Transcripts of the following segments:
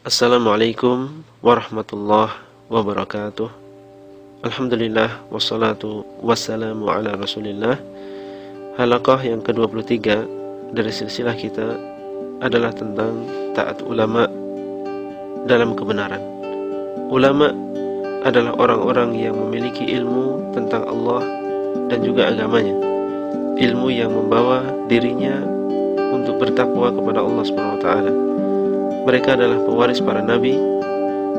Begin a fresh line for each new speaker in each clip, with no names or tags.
Assalamualaikum warahmatullahi wabarakatuh. Alhamdulillah wassalatu wassalamu ala rasulillah. Halaqah yang ke-23 dari silsilah kita adalah tentang taat ulama dalam kebenaran. Ulama adalah orang-orang yang memiliki ilmu tentang Allah dan juga agamanya, ilmu yang membawa dirinya untuk bertakwa kepada Allah SWT. Mereka adalah pewaris para nabi,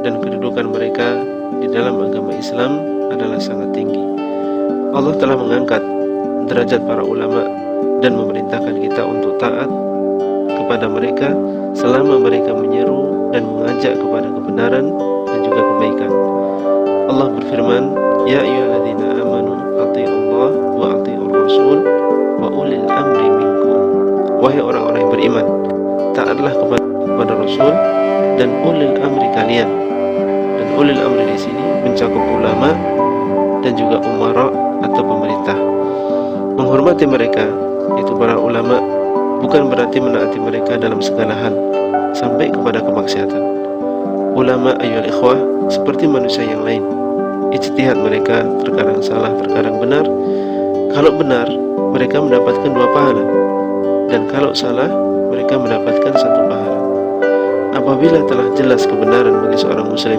dan kedudukan mereka di dalam agama Islam adalah sangat tinggi. Allah telah mengangkat derajat para ulama dan memerintahkan kita untuk taat kepada mereka selama mereka menyeru dan mengajak kepada kebenaran dan juga kebaikan. Allah berfirman, Ya ayyuhalladzina amanu athi'ullah wa athi'ur rasul wa ulil amri minkum. Wahai orang-orang yang beriman, taatlah kepada Rasul dan ulil amri kalian. Dan ulil amri di sini mencakup ulama dan juga umara atau pemerintah. Menghormati mereka, yaitu para ulama, bukan berarti menaati mereka dalam segala hal sampai kepada kemaksiatan. Ulama ayyuhal ikhwah seperti manusia yang lain. Ijtihad mereka terkadang salah, terkadang benar. Kalau benar, mereka mendapatkan 2 pahala, dan kalau salah, mereka mendapatkan 1 pahala. Apabila telah jelas kebenaran bagi seorang muslim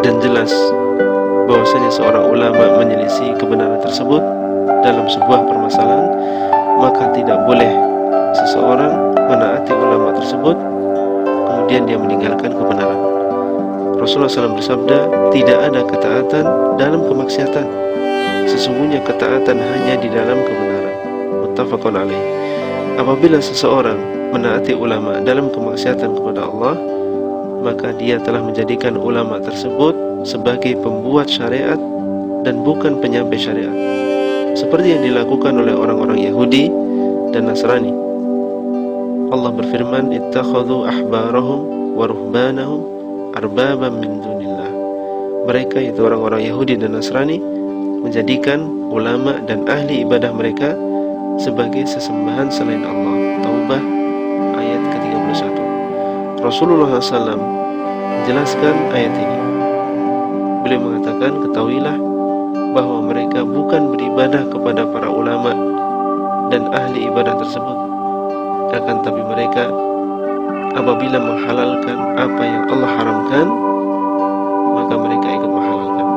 dan jelas bahwasanya seorang ulama menyelisih kebenaran tersebut dalam sebuah permasalahan, maka tidak boleh seseorang menaati ulama tersebut kemudian dia meninggalkan kebenaran. Rasulullah SAW bersabda, tidak ada ketaatan dalam kemaksiatan, sesungguhnya ketaatan hanya di dalam kebenaran. Muttafaqun alaih. Apabila seseorang menaati ulama dalam kemaksiatan kepada Allah, maka dia telah menjadikan ulama tersebut sebagai pembuat syariat dan bukan penyampai syariat, seperti yang dilakukan oleh orang-orang Yahudi dan Nasrani. Allah berfirman, ittakhadhu ahbarahum wa ruhbanahum arbaban min dunillah. Mereka, itu orang-orang Yahudi dan Nasrani, menjadikan ulama dan ahli ibadah mereka sebagai sesembahan selain Allah. Taubah ayat ke-31. Rasulullah SAW menjelaskan ayat ini. Beliau mengatakan, ketahuilah bahwa mereka bukan beribadah kepada para ulama dan ahli ibadah tersebut, akan tapi mereka apabila menghalalkan apa yang Allah haramkan, maka mereka ikut menghalalkan.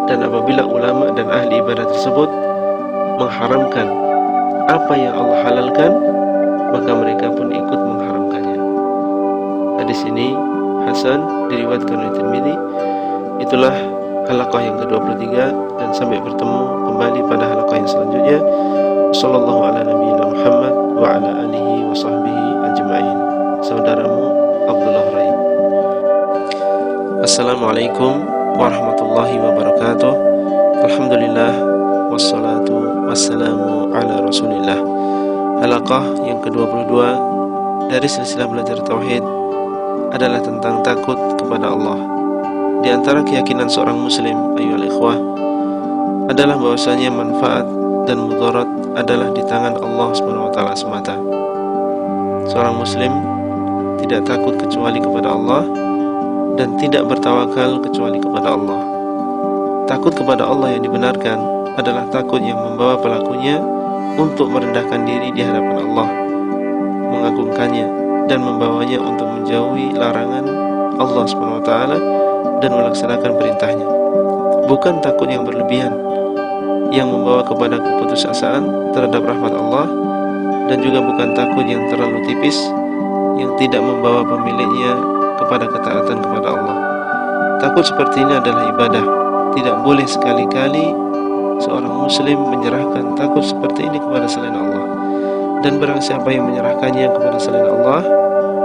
Dan apabila ulama dan ahli ibadah tersebut mengharamkan apa yang Allah halalkan, maka mereka pun ikut mengharamkannya. Hadis ini hasan, diriwayatkan oleh Tirmidzi. Itulah halaqah yang ke-23, dan sampai bertemu kembali pada halaqah yang selanjutnya. Sallallahu ala nabiyina Muhammad wa ala alihi wa sahbihi ajma'in. Saudaramu Abdullah Rai. Assalamualaikum warahmatullahi wabarakatuh. Alhamdulillah wassalatu wassalamu ala rasulillah. Halaqah yang ke-22 dari silsilah belajar tauhid adalah tentang takut kepada Allah. Di antara keyakinan seorang muslim, ayyuhal ikhwah, adalah bahwasanya manfaat dan mudarat adalah di tangan Allah SWT semata. Seorang muslim tidak takut kecuali kepada Allah dan tidak bertawakal kecuali kepada Allah. Takut kepada Allah yang dibenarkan adalah takut yang membawa pelakunya untuk merendahkan diri di hadapan Allah, mengagungkannya, dan membawanya untuk menjauhi larangan Allah SWT dan melaksanakan perintahnya. Bukan takut yang berlebihan yang membawa kepada keputusasaan terhadap rahmat Allah, dan juga bukan takut yang terlalu tipis yang tidak membawa pemiliknya kepada ketaatan kepada Allah. Takut seperti ini adalah ibadah. Tidak boleh sekali-kali seorang muslim menyerahkan takut seperti ini kepada selain Allah. Dan barang siapa yang menyerahkannya kepada selain Allah,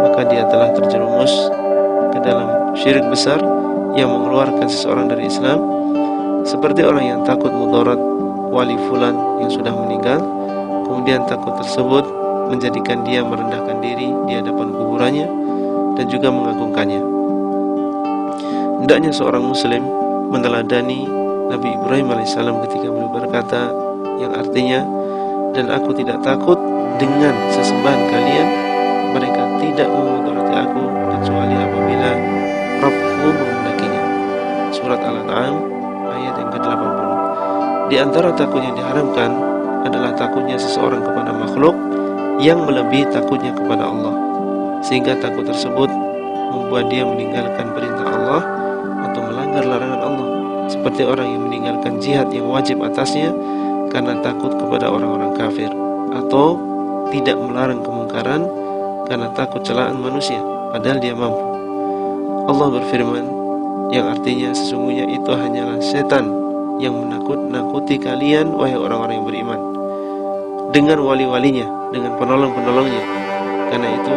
maka dia telah terjerumus ke dalam syirik besar yang mengeluarkan seseorang dari Islam. Seperti orang yang takut mudarat wali fulan yang sudah meninggal, kemudian takut tersebut menjadikan dia merendahkan diri di hadapan kuburannya dan juga mengagungkannya. Hendaknya seorang muslim meneladani Nabi Ibrahim alaihissalam ketika beliau berkata, yang artinya, dan aku tidak takut dengan sesembahan kalian, mereka tidak memudarati Di antara takut yang diharamkan adalah takutnya seseorang kepada makhluk yang melebihi takutnya kepada Allah, sehingga takut tersebut membuat dia meninggalkan perintah Allah atau melanggar larangan Allah, seperti orang yang meninggalkan jihad yang wajib atasnya karena takut kepada orang-orang kafir, atau tidak melarang kemungkaran karena takut celaan manusia padahal dia mampu. Allah berfirman, yang artinya sesungguhnya itu hanyalah setan yang menakut-nakuti kalian wahai orang-orang yang beriman, dengan wali-walinya, dengan penolong-penolongnya. Karena itu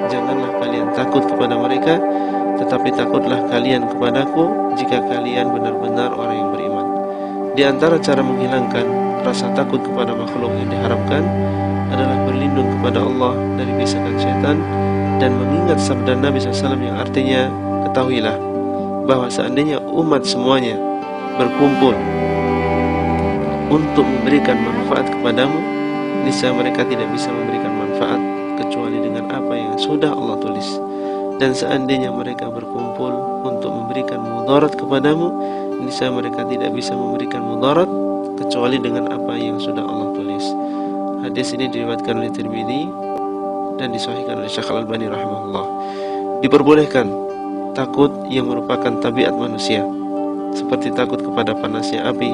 janganlah kalian takut kepada mereka, tetapi takutlah kalian kepadaku jika kalian benar-benar orang yang beriman. Di antara cara menghilangkan rasa takut kepada makhluk yang diharamkan adalah berlindung kepada Allah dari bisikan syaitan dan mengingat sabda Nabi SAW yang artinya, ketahuilah bahwa seandainya umat semuanya berkumpul untuk memberikan manfaat kepadamu, niscaya mereka tidak bisa memberikan manfaat kecuali dengan apa yang sudah Allah tulis. Dan seandainya mereka berkumpul untuk memberikan mudarat kepadamu, niscaya mereka tidak bisa memberikan mudarat kecuali dengan apa yang sudah Allah tulis. Hadis ini diriwayatkan oleh Tirmidzi dan disahihkan oleh Syekh Al-Albani rahimahullah. Diperbolehkan takut yang merupakan tabiat manusia, seperti takut kepada panasnya api,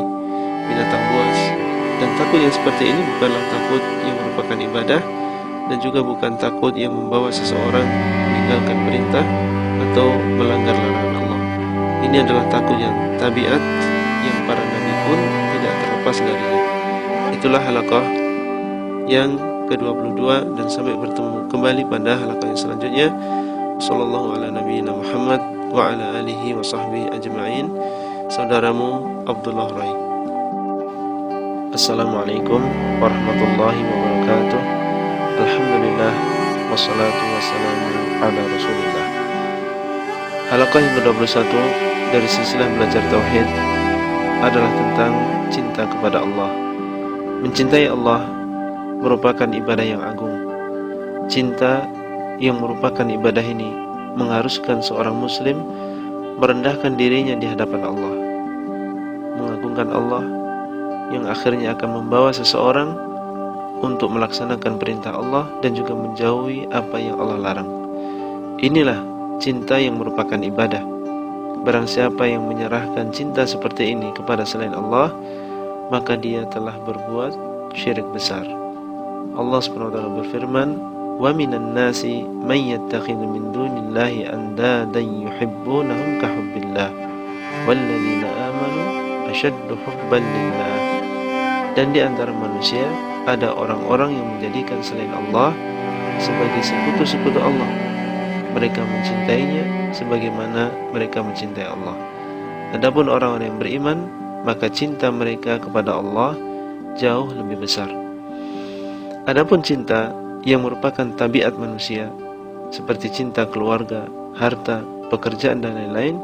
binatang buas. Dan takut yang seperti ini bukanlah takut yang merupakan ibadah, dan juga bukan takut yang membawa seseorang meninggalkan perintah atau melanggar larangan Allah. Ini adalah takut yang tabiat yang para nabi pun tidak terlepas darinya. Itulah halaqah yang ke-22, dan sampai bertemu kembali pada halaqah yang selanjutnya. Sallallahu ala nabiyyina Muhammad wa ala alihi wa sahbihi ajma'in. Saudaramu Abdullah Rai. Assalamualaikum warahmatullahi wabarakatuh. Alhamdulillah wassalatu wassalamu ala Rasulillah. Halaqah yang ke-21 dari silsilah belajar tauhid adalah tentang cinta kepada Allah. Mencintai Allah merupakan ibadah yang agung. Cinta yang merupakan ibadah ini mengharuskan seorang muslim merendahkan dirinya di hadapan Allah, mengagungkan Allah, yang akhirnya akan membawa seseorang untuk melaksanakan perintah Allah dan juga menjauhi apa yang Allah larang. Inilah cinta yang merupakan ibadah. Barang siapa yang menyerahkan cinta seperti ini kepada selain Allah, maka dia telah berbuat syirik besar. Allah SWT berfirman, "Wa minan nasi man yattakhidhu min dunillahi andadan yuhibbunahum ka hubbillah walladzina amanu ashaddu hubban lillah." Dan di antara manusia ada orang-orang yang menjadikan selain Allah sebagai sekutu-sekutu Allah. Mereka mencintainya sebagaimana mereka mencintai Allah. Adapun orang-orang yang beriman, maka cinta mereka kepada Allah jauh lebih besar. Adapun cinta yang merupakan tabiat manusia, seperti cinta keluarga, harta, pekerjaan dan lain-lain,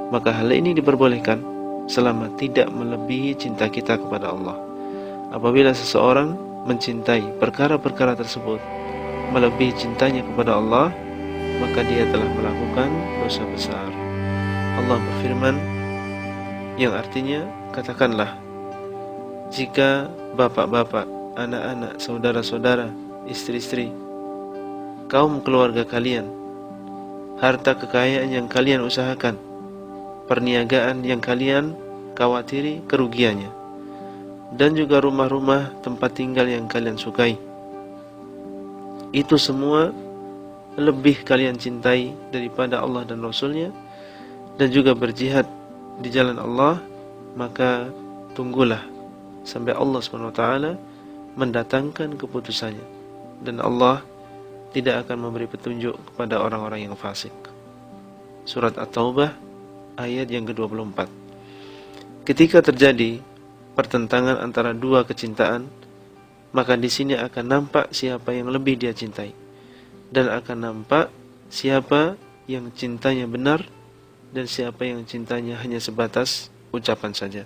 maka hal ini diperbolehkan selama tidak melebihi cinta kita kepada Allah. Apabila seseorang mencintai perkara-perkara tersebut melebihi cintanya kepada Allah, maka dia telah melakukan dosa besar. Allah berfirman, yang artinya, katakanlah, jika bapak-bapak, anak-anak, saudara-saudara, istri-istri, kaum keluarga kalian, harta kekayaan yang kalian usahakan, perniagaan yang kalian khawatiri kerugiannya, dan juga rumah-rumah tempat tinggal yang kalian sukai, itu semua lebih kalian cintai daripada Allah dan Rasulnya, dan juga berjihad di jalan Allah, maka tunggulah sampai Allah SWT mendatangkan keputusannya, dan Allah tidak akan memberi petunjuk kepada orang-orang yang fasik. Surat At-Taubah ayat yang ke-24. Ketika terjadi pertentangan antara dua kecintaan, maka di sini akan nampak siapa yang lebih dia cintai, dan akan nampak siapa yang cintanya benar dan siapa yang cintanya hanya sebatas ucapan saja.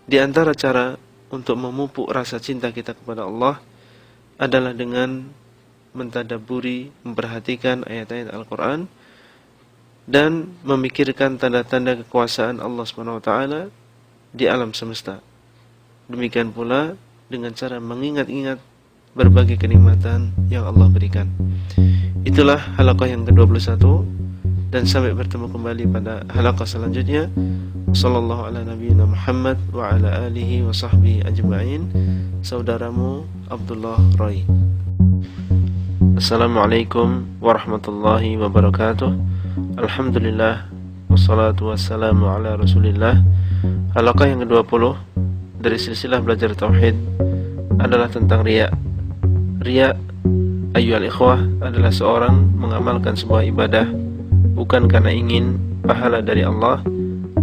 Di antara cara untuk memupuk rasa cinta kita kepada Allah adalah dengan mentadabburi, memperhatikan ayat-ayat Al-Quran, dan memikirkan tanda-tanda kekuasaan Allah SWT di alam semesta, demikian pula dengan cara mengingat-ingat berbagai kenikmatan yang Allah berikan. Itulah halaqah yang ke-21, dan sampai bertemu kembali pada halaqah selanjutnya. Sallallahu ala nabiyyina Muhammad wa ala alihi wa sahbihi ajma'in. Saudaramu Abdullah Rai. Assalamualaikum warahmatullahi wabarakatuh. Alhamdulillah, wassalatu wassalamu ala Rasulillah. Halaqah yang ke-20 dari silsilah belajar tauhid adalah tentang riya. Riya, ayyuhal ikhwah, adalah seorang mengamalkan sebuah ibadah bukan karena ingin pahala dari Allah,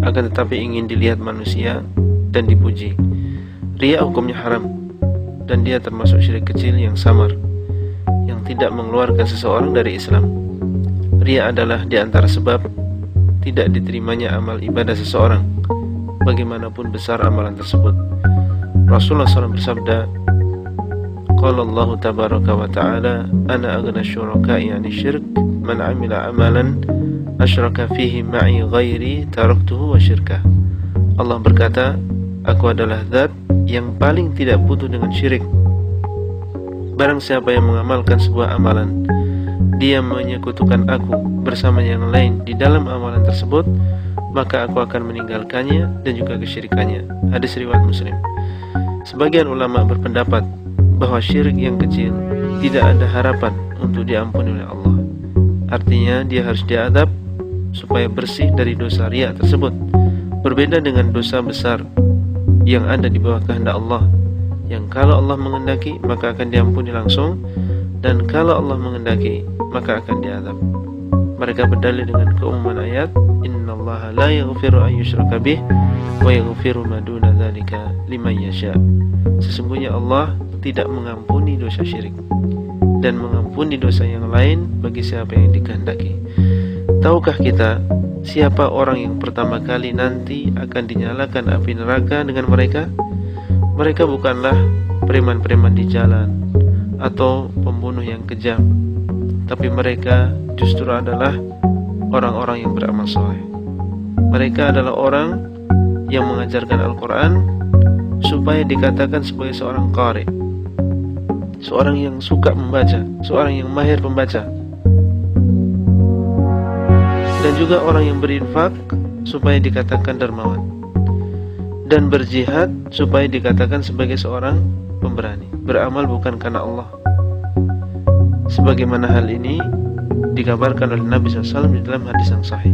akan tetapi ingin dilihat manusia dan dipuji. Riya hukumnya haram, dan dia termasuk syirik kecil yang samar, yang tidak mengeluarkan seseorang dari Islam. Riya adalah di antara sebab tidak diterimanya amal ibadah seseorang, bagaimanapun besar amalan tersebut. Rasulullah SAW bersabda, qala Allah tabaraka wa ta'ala, ana aghna syuraka'i 'ani syirk, man 'amila amalan asyraka fihi ma'i ghairi taraktuhu wa syirkah. Allah berkata, aku adalah zat yang paling tidak butuh dengan syirik. Barang siapa yang mengamalkan sebuah amalan, dia menyekutukan aku bersama yang lain di dalam amalan tersebut, maka aku akan meninggalkannya dan juga kesyirikannya. Hadis riwayat Muslim. Sebagian ulama berpendapat bahwa syirik yang kecil tidak ada harapan untuk diampuni oleh Allah. Artinya dia harus diadab supaya bersih dari dosa riya tersebut. Berbeda dengan dosa besar yang ada di bawah kehendak Allah, yang kalau Allah menghendaki maka akan diampuni langsung, dan kalau Allah menghendaki maka akan diadab. Mereka berdalil dengan keumuman ayat, innallaha la yaghfiru an yushraka bih wa yaghfiru ma duna dzalika liman yasha. Sesungguhnya Allah tidak mengampuni dosa syirik dan mengampuni dosa yang lain bagi siapa yang dikehendaki. Tahukah kita siapa orang yang pertama kali nanti akan dinyalakan api neraka dengan mereka? Mereka bukanlah preman-preman di jalan atau pembunuh yang kejam, tapi mereka justru adalah orang-orang yang beramal soleh. Mereka adalah orang yang mengajarkan Al-Quran supaya dikatakan sebagai seorang qari, seorang yang suka membaca, seorang yang mahir pembaca, dan juga orang yang berinfak supaya dikatakan dermawan, dan berjihad supaya dikatakan sebagai seorang pemberani. Beramal bukan karena Allah, sebagaimana hal ini dikabarkan oleh Nabi SAW di dalam hadis yang sahih.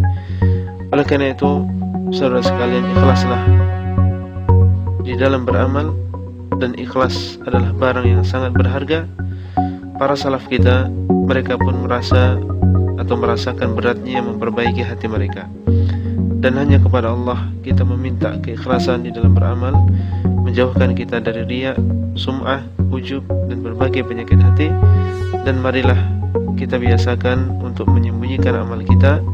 Oleh karena itu, saudara sekalian, ikhlaslah di dalam beramal, dan ikhlas adalah barang yang sangat berharga. Para salaf kita, mereka pun merasa atau merasakan beratnya memperbaiki hati mereka, dan hanya kepada Allah kita meminta keikhlasan di dalam beramal, menjauhkan kita dari riya, sum'ah, ujub, dan berbagai penyakit hati. Dan marilah kita biasakan untuk menyembunyikan amal kita,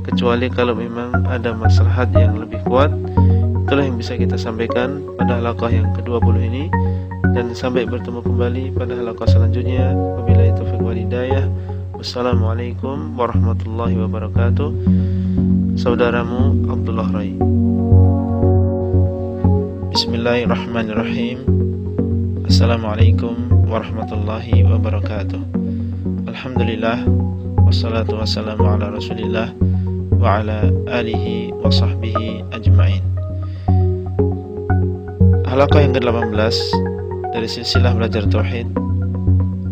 kecuali kalau memang ada maslahat yang lebih kuat. Itulah yang bisa kita sampaikan pada halaqah yang ke-20 ini, dan sampai bertemu kembali pada halaqah selanjutnya. Wabillahi taufiq wal hidayah. Wassalamualaikum warahmatullahi wabarakatuh. Saudaramu Abdullah Rai. Bismillahirrahmanirrahim. Assalamualaikum warahmatullahi wabarakatuh. Alhamdulillah, wassalatu wassalamu ala Rasulillah wa ala alihi wa sahbihi ajma'in. Halaqah yang ke-18 dari silsilah belajar tauhid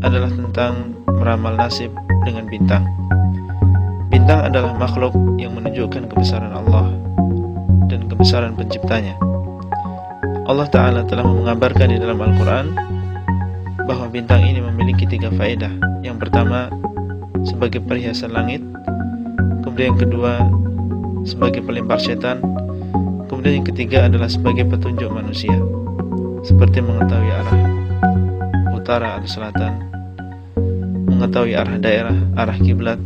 adalah tentang meramal nasib dengan bintang. Bintang adalah makhluk yang menunjukkan kebesaran Allah dan kebesaran penciptanya. Allah Ta'ala telah mengabarkan di dalam Al-Quran bahwa bintang ini memiliki 3 faedah. Yang pertama, sebagai perhiasan langit. Kemudian yang kedua, sebagai pelempar setan. Kemudian yang ketiga adalah sebagai petunjuk manusia, seperti mengetahui arah utara atau selatan, mengetahui arah daerah, arah kiblat,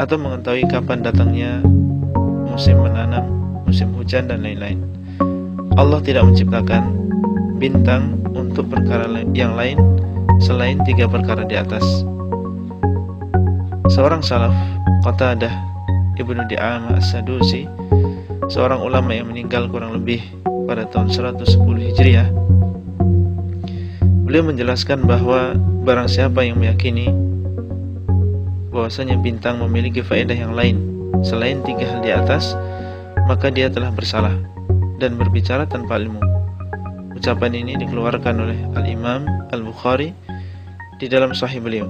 atau mengetahui kapan datangnya musim menanam, musim hujan, dan lain-lain. Allah tidak menciptakan bintang untuk perkara yang lain selain 3 perkara di atas. Seorang salaf, Qatadah Ibnu Di'amah As-Sadusi, seorang ulama yang meninggal kurang lebih pada tahun 110 Hijriah, beliau menjelaskan bahwa barang siapa yang meyakini bahwasanya bintang memiliki faedah yang lain selain 3 hal di atas, maka dia telah bersalah dan berbicara tanpa ilmu. Ucapan ini dikeluarkan oleh Al-Imam Al-Bukhari di dalam Sahih beliau.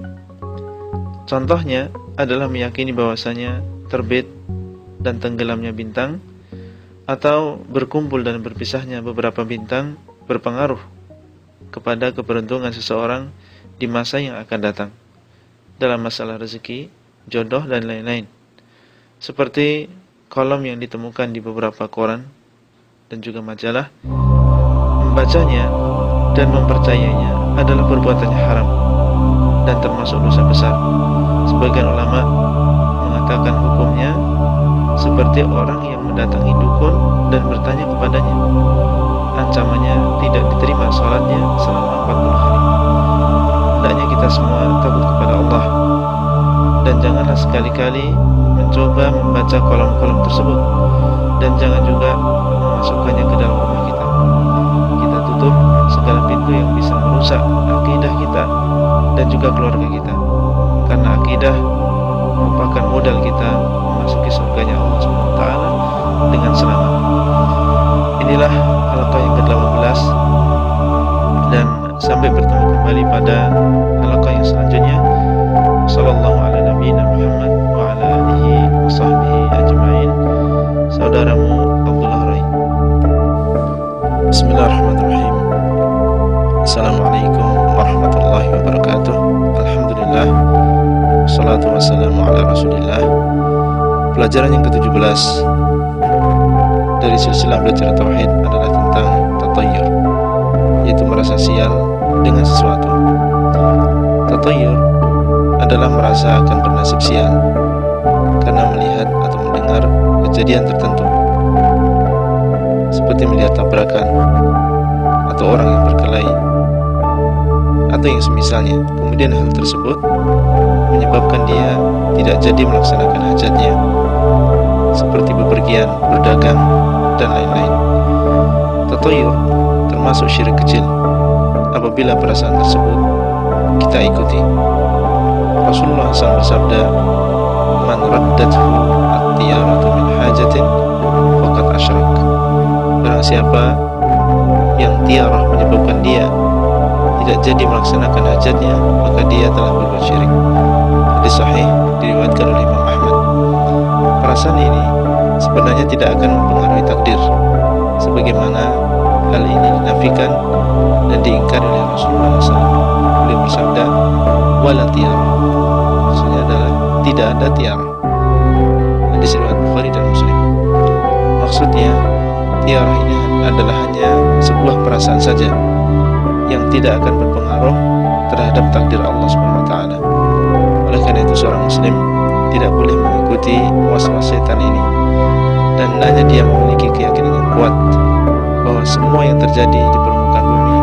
Contohnya adalah meyakini bahwasanya terbit dan tenggelamnya bintang atau berkumpul dan berpisahnya beberapa bintang berpengaruh kepada keberuntungan seseorang di masa yang akan datang dalam masalah rezeki, jodoh, dan lain-lain. Seperti kolom yang ditemukan di beberapa koran dan juga majalah, membacanya dan mempercayainya adalah perbuatannya haram dan termasuk dosa besar. Sebagian ulama mengatakan hukumnya seperti orang yang mendatangi dukun dan bertanya kepadanya. Ancamannya tidak diterima salatnya selama 40 hari. Hendaknya kita semua takut kepada Allah dan janganlah sekali-kali mencoba membaca kolom-kolom tersebut, dan jangan juga memasukkannya ke dalam rumah kita. Kita tutup segala pintu yang bisa merusak akidah kita dan juga keluarga kita, karena akidah merupakan modal kita memasuki surganya Allah SWT dengan selamat. Inilah halaqah yang ke-18, dan sampai bertemu kembali pada halaqah yang selanjutnya. Sallallahu ala nabiyina Muhammad wa ala alihi wa sahbihi ajma'in. Saudaramu Abdullah Rai. Bismillahirrahmanirrahim. Assalamualaikum warahmatullahi wabarakatuh. Alhamdulillah, wassalatu wassalamu ala rasulillah. Pelajaran yang ke-17 dari silsilah belajar tauhid adalah tentang tatayyur, yaitu merasa sial dengan sesuatu. Tatayyur adalah merasa akan bernasib sial karena melihat atau mendengar kejadian tertentu, seperti melihat tabrakan atau orang yang berkelahi atau yang semisalnya. Kemudian hal tersebut menyebabkan dia tidak jadi melaksanakan hajatnya, seperti bepergian, berdagang, dan lain-lain. Tatayyur termasuk syirik kecil apabila perasaan tersebut kita ikuti. Rasulullah SAW bersabda, "Man raddathu at-tiyaratu min hajatin faqad asyrak." Barang siapa yang tiarah menyebabkan dia tidak jadi melaksanakan hajatnya, maka dia telah berbuat syirik. Hadis sahih diriwayatkan oleh Imam Ahmad. Perasaan ini sebenarnya tidak akan mempengaruhi takdir, sebagaimana hal ini dinafikan dan diingkari oleh Rasulullah SAW. Beliau bersabda, "Wala tiara." Maksudnya adalah tidak ada tiara. Hadis riwayat Bukhari dan Muslim. Maksudnya tiara ini adalah hanya sebuah perasaan saja yang tidak akan berpengaruh terhadap takdir Allah SWT. Oleh karena itu seorang muslim tidak boleh mengikuti was-was setan ini, dan hendaknya dia memiliki keyakinan yang kuat bahwa semua yang terjadi di permukaan bumi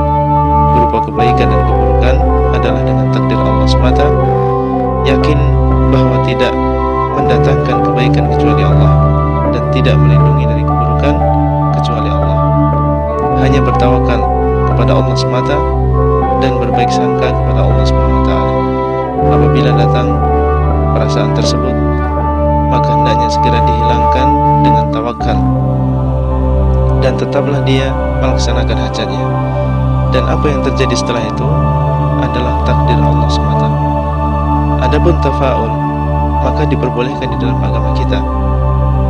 berupa kebaikan dan keburukan adalah dengan takdir Allah semata. Yakin bahwa tidak mendatangkan kebaikan kecuali Allah dan tidak melindungi dari keburukan kecuali Allah. Hanya bertawakal kepada Allah semata dan berbaik sangka kepada Allah SWT. Apabila datang perasaan tersebut, maka hendaknya segera dihilangkan dengan tawakal, dan tetaplah dia melaksanakan hajatnya. Dan apa yang terjadi setelah itu adalah takdir Allah semata. Adapun tafaul, maka diperbolehkan di dalam agama kita.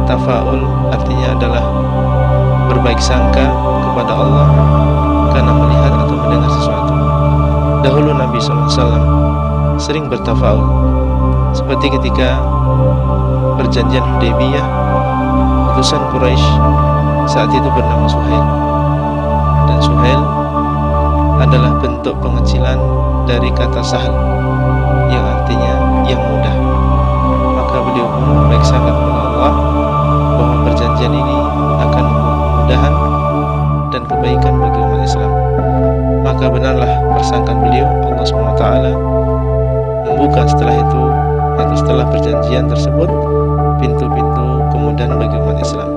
Tafaul artinya adalah berbaik sangka kepada Allah karena melihat atau mendengar sesuatu. Dahulu Nabi SAW sering bertafaul, seperti ketika perjanjian Hudaybiyah, utusan Quraisy saat itu bernama Suhail, dan Suhail adalah bentuk pengecilan dari kata sahal yang artinya yang mudah. Maka beliau pun berbaik sangka kepada Allah bahwa perjanjian ini akan membawa kemudahan dan kebaikan bagi umat Islam. Maka benarlah persangkaan beliau. Allah SWT membuka setelah itu atau setelah perjanjian tersebut pintu-pintu kemudahan bagi umat Islam.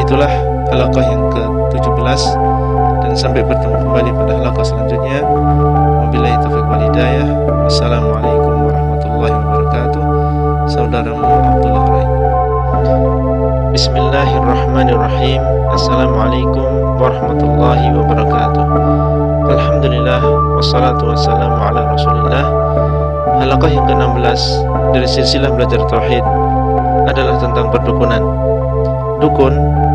Itulah halaqah yang ke 17, dan sampai bertemu kembali pada halaqah selanjutnya. Wabillahi taufiq wal hidayah. Wassalamualaikum warahmatullahi wabarakatuh. Saudaramu Abdullah Rai. Bismillahirrahmanirrahim. Assalamualaikum warahmatullahi wabarakatuh. Alhamdulillah, wassalatu wassalamu ala rasulillah. Halaqah yang ke-16 dari silsilah belajar tauhid adalah tentang perdukunan. Dukun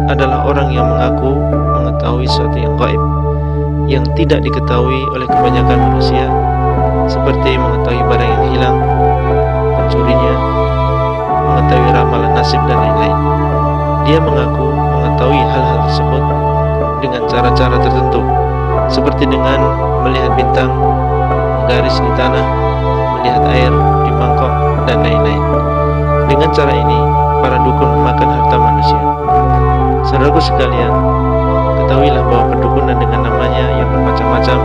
adalah orang yang mengaku mengetahui sesuatu yang gaib, yang tidak diketahui oleh kebanyakan manusia, seperti mengetahui barang yang hilang, mencurinya, mengetahui ramalan nasib dan lain-lain. Dia mengaku mengetahui hal-hal tersebut dengan cara-cara tertentu, seperti dengan melihat bintang, menggaris di tanah, melihat air di mangkok, dan lain-lain. Dengan cara ini, para dukun memakan harta manusia. Saudaraku sekalian, ketahuilah bahwa perdukunan dengan namanya yang bermacam-macam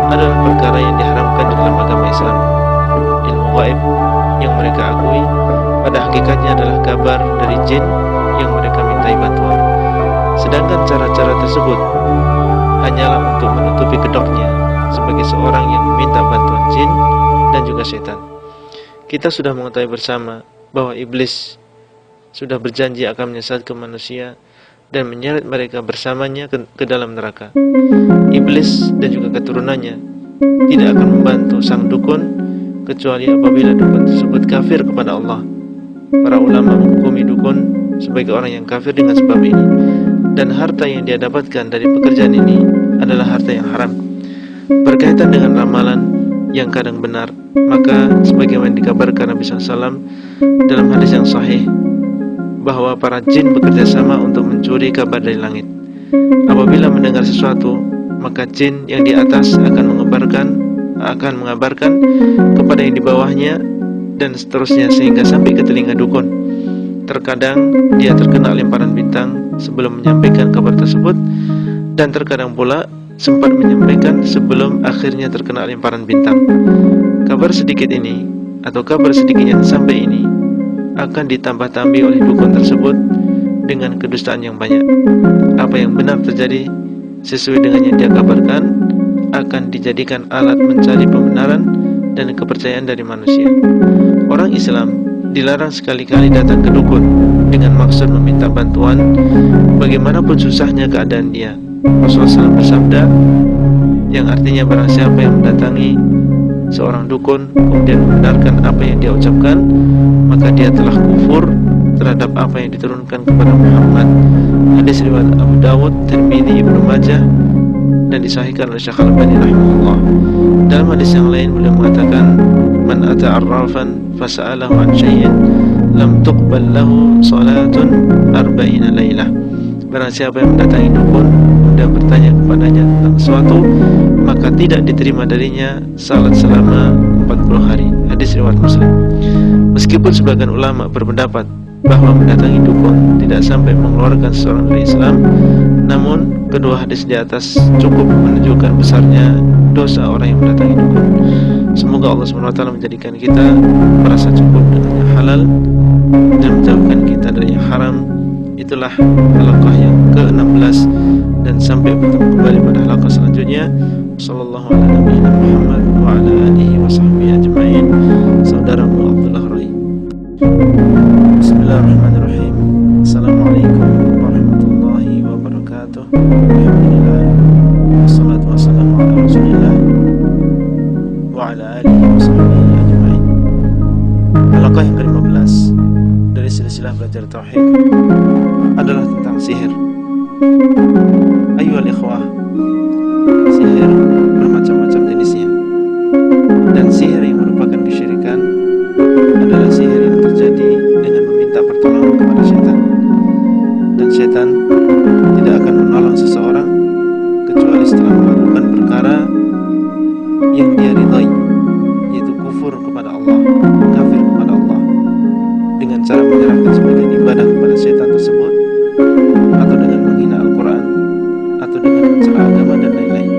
adalah perkara yang diharamkan di dalam agama Islam. Ilmu gaib yang mereka akui pada hakikatnya adalah kabar dari jin yang mereka mintai bantuan. Sedangkan cara-cara tersebut hanyalah untuk menutupi kedoknya sebagai seorang yang meminta bantuan jin dan juga setan. Kita sudah mengetahui bersama bahwa iblis sudah berjanji akan menyesatkan manusia dan menyeret mereka bersamanya ke dalam neraka. Iblis dan juga keturunannya tidak akan membantu sang dukun kecuali apabila dukun tersebut kafir kepada Allah. Para ulama menghukumi dukun sebagai orang yang kafir dengan sebab ini, dan harta yang dia dapatkan dari pekerjaan ini adalah harta yang haram. Berkaitan dengan ramalan yang kadang benar, maka sebagaimana dikabarkan Nabi SAW dalam hadis yang sahih, bahwa para jin bekerja sama untuk mencuri kabar dari langit. Apabila mendengar sesuatu, maka jin yang di atas akan mengabarkan kepada yang di bawahnya, dan seterusnya sehingga sampai ke telinga dukun. Terkadang dia terkena lemparan bintang sebelum menyampaikan kabar tersebut, dan terkadang pula sempat menyampaikan sebelum akhirnya terkena lemparan bintang. Kabar sedikit ini atau kabar sedikit yang sampai ini akan ditambah-tambih oleh dukun tersebut dengan kedustaan yang banyak. Apa yang benar terjadi sesuai dengan yang dia kabarkan akan dijadikan alat mencari pembenaran dan kepercayaan dari manusia. Orang Islam dilarang sekali-kali datang ke dukun dengan maksud meminta bantuan bagaimanapun susahnya keadaan dia. Rasulullah SAW bersabda, yang artinya barang siapa yang mendatangi seorang dukun kemudian membenarkan apa yang dia ucapkan, maka dia telah kufur terhadap apa yang diturunkan kepada Muhammad. Hadis riwayat Abu Dawud, Tirmidzi, Ibnu Majah, dan disahihkan oleh Syekh Al-Albani rahimahullah. Dalam hadis yang lain beliau mengatakan, man ata arrafan fasa'alahu an syai'in lam tuqbal lahu salatun arba'ina lailah. Barang siapa yang mendatangi dukun dan bertanya kepadanya tentang sesuatu, maka tidak diterima darinya salat selama 40 hari. Hadis riwayat Muslim. Meskipun sebagian ulama berpendapat bahwa mendatangi dukun tidak sampai mengeluarkan seseorang dari Islam, namun kedua hadis di atas cukup menunjukkan besarnya dosa orang yang mendatangi dukun. Semoga Allah SWT menjadikan kita merasa cukup dengan yang halal dan menjauhkan kita dari yang haram. Itulah halaqah yang ke-16, dan sampai bertemu kembali pada halaqah selanjutnya. Sallallahu ala nabiyina Muhammad wa ala alihi wa sahbihi ajma'in. Saudaramu Abdullah Rai. Bismillahirrahmanirrahim. Assalamualaikum warahmatullahi wabarakatuh. Alhamdulillah, wassalatu wassalamu ala rasulillah wa ala alihi wa sahbihi ajma'in. Halaqah yang ke-15 dari silsilah belajar tauhid adalah tentang sihir. Ayyuhal ikhwah, sihir bermacam-macam jenisnya, dan sihir yang merupakan kesyirikan adalah sihir yang terjadi dengan meminta pertolongan kepada setan, dan setan tidak akan menolong seseorang kecuali setelah melakukan perkara yang dia ridhai, yaitu kufur kepada Allah, kafir kepada Allah, dengan cara menyerahkan sebagian ibadah kepada setan tersebut, atau dengan menghina Al-Quran, atau dengan mencela agama dan lain-lain.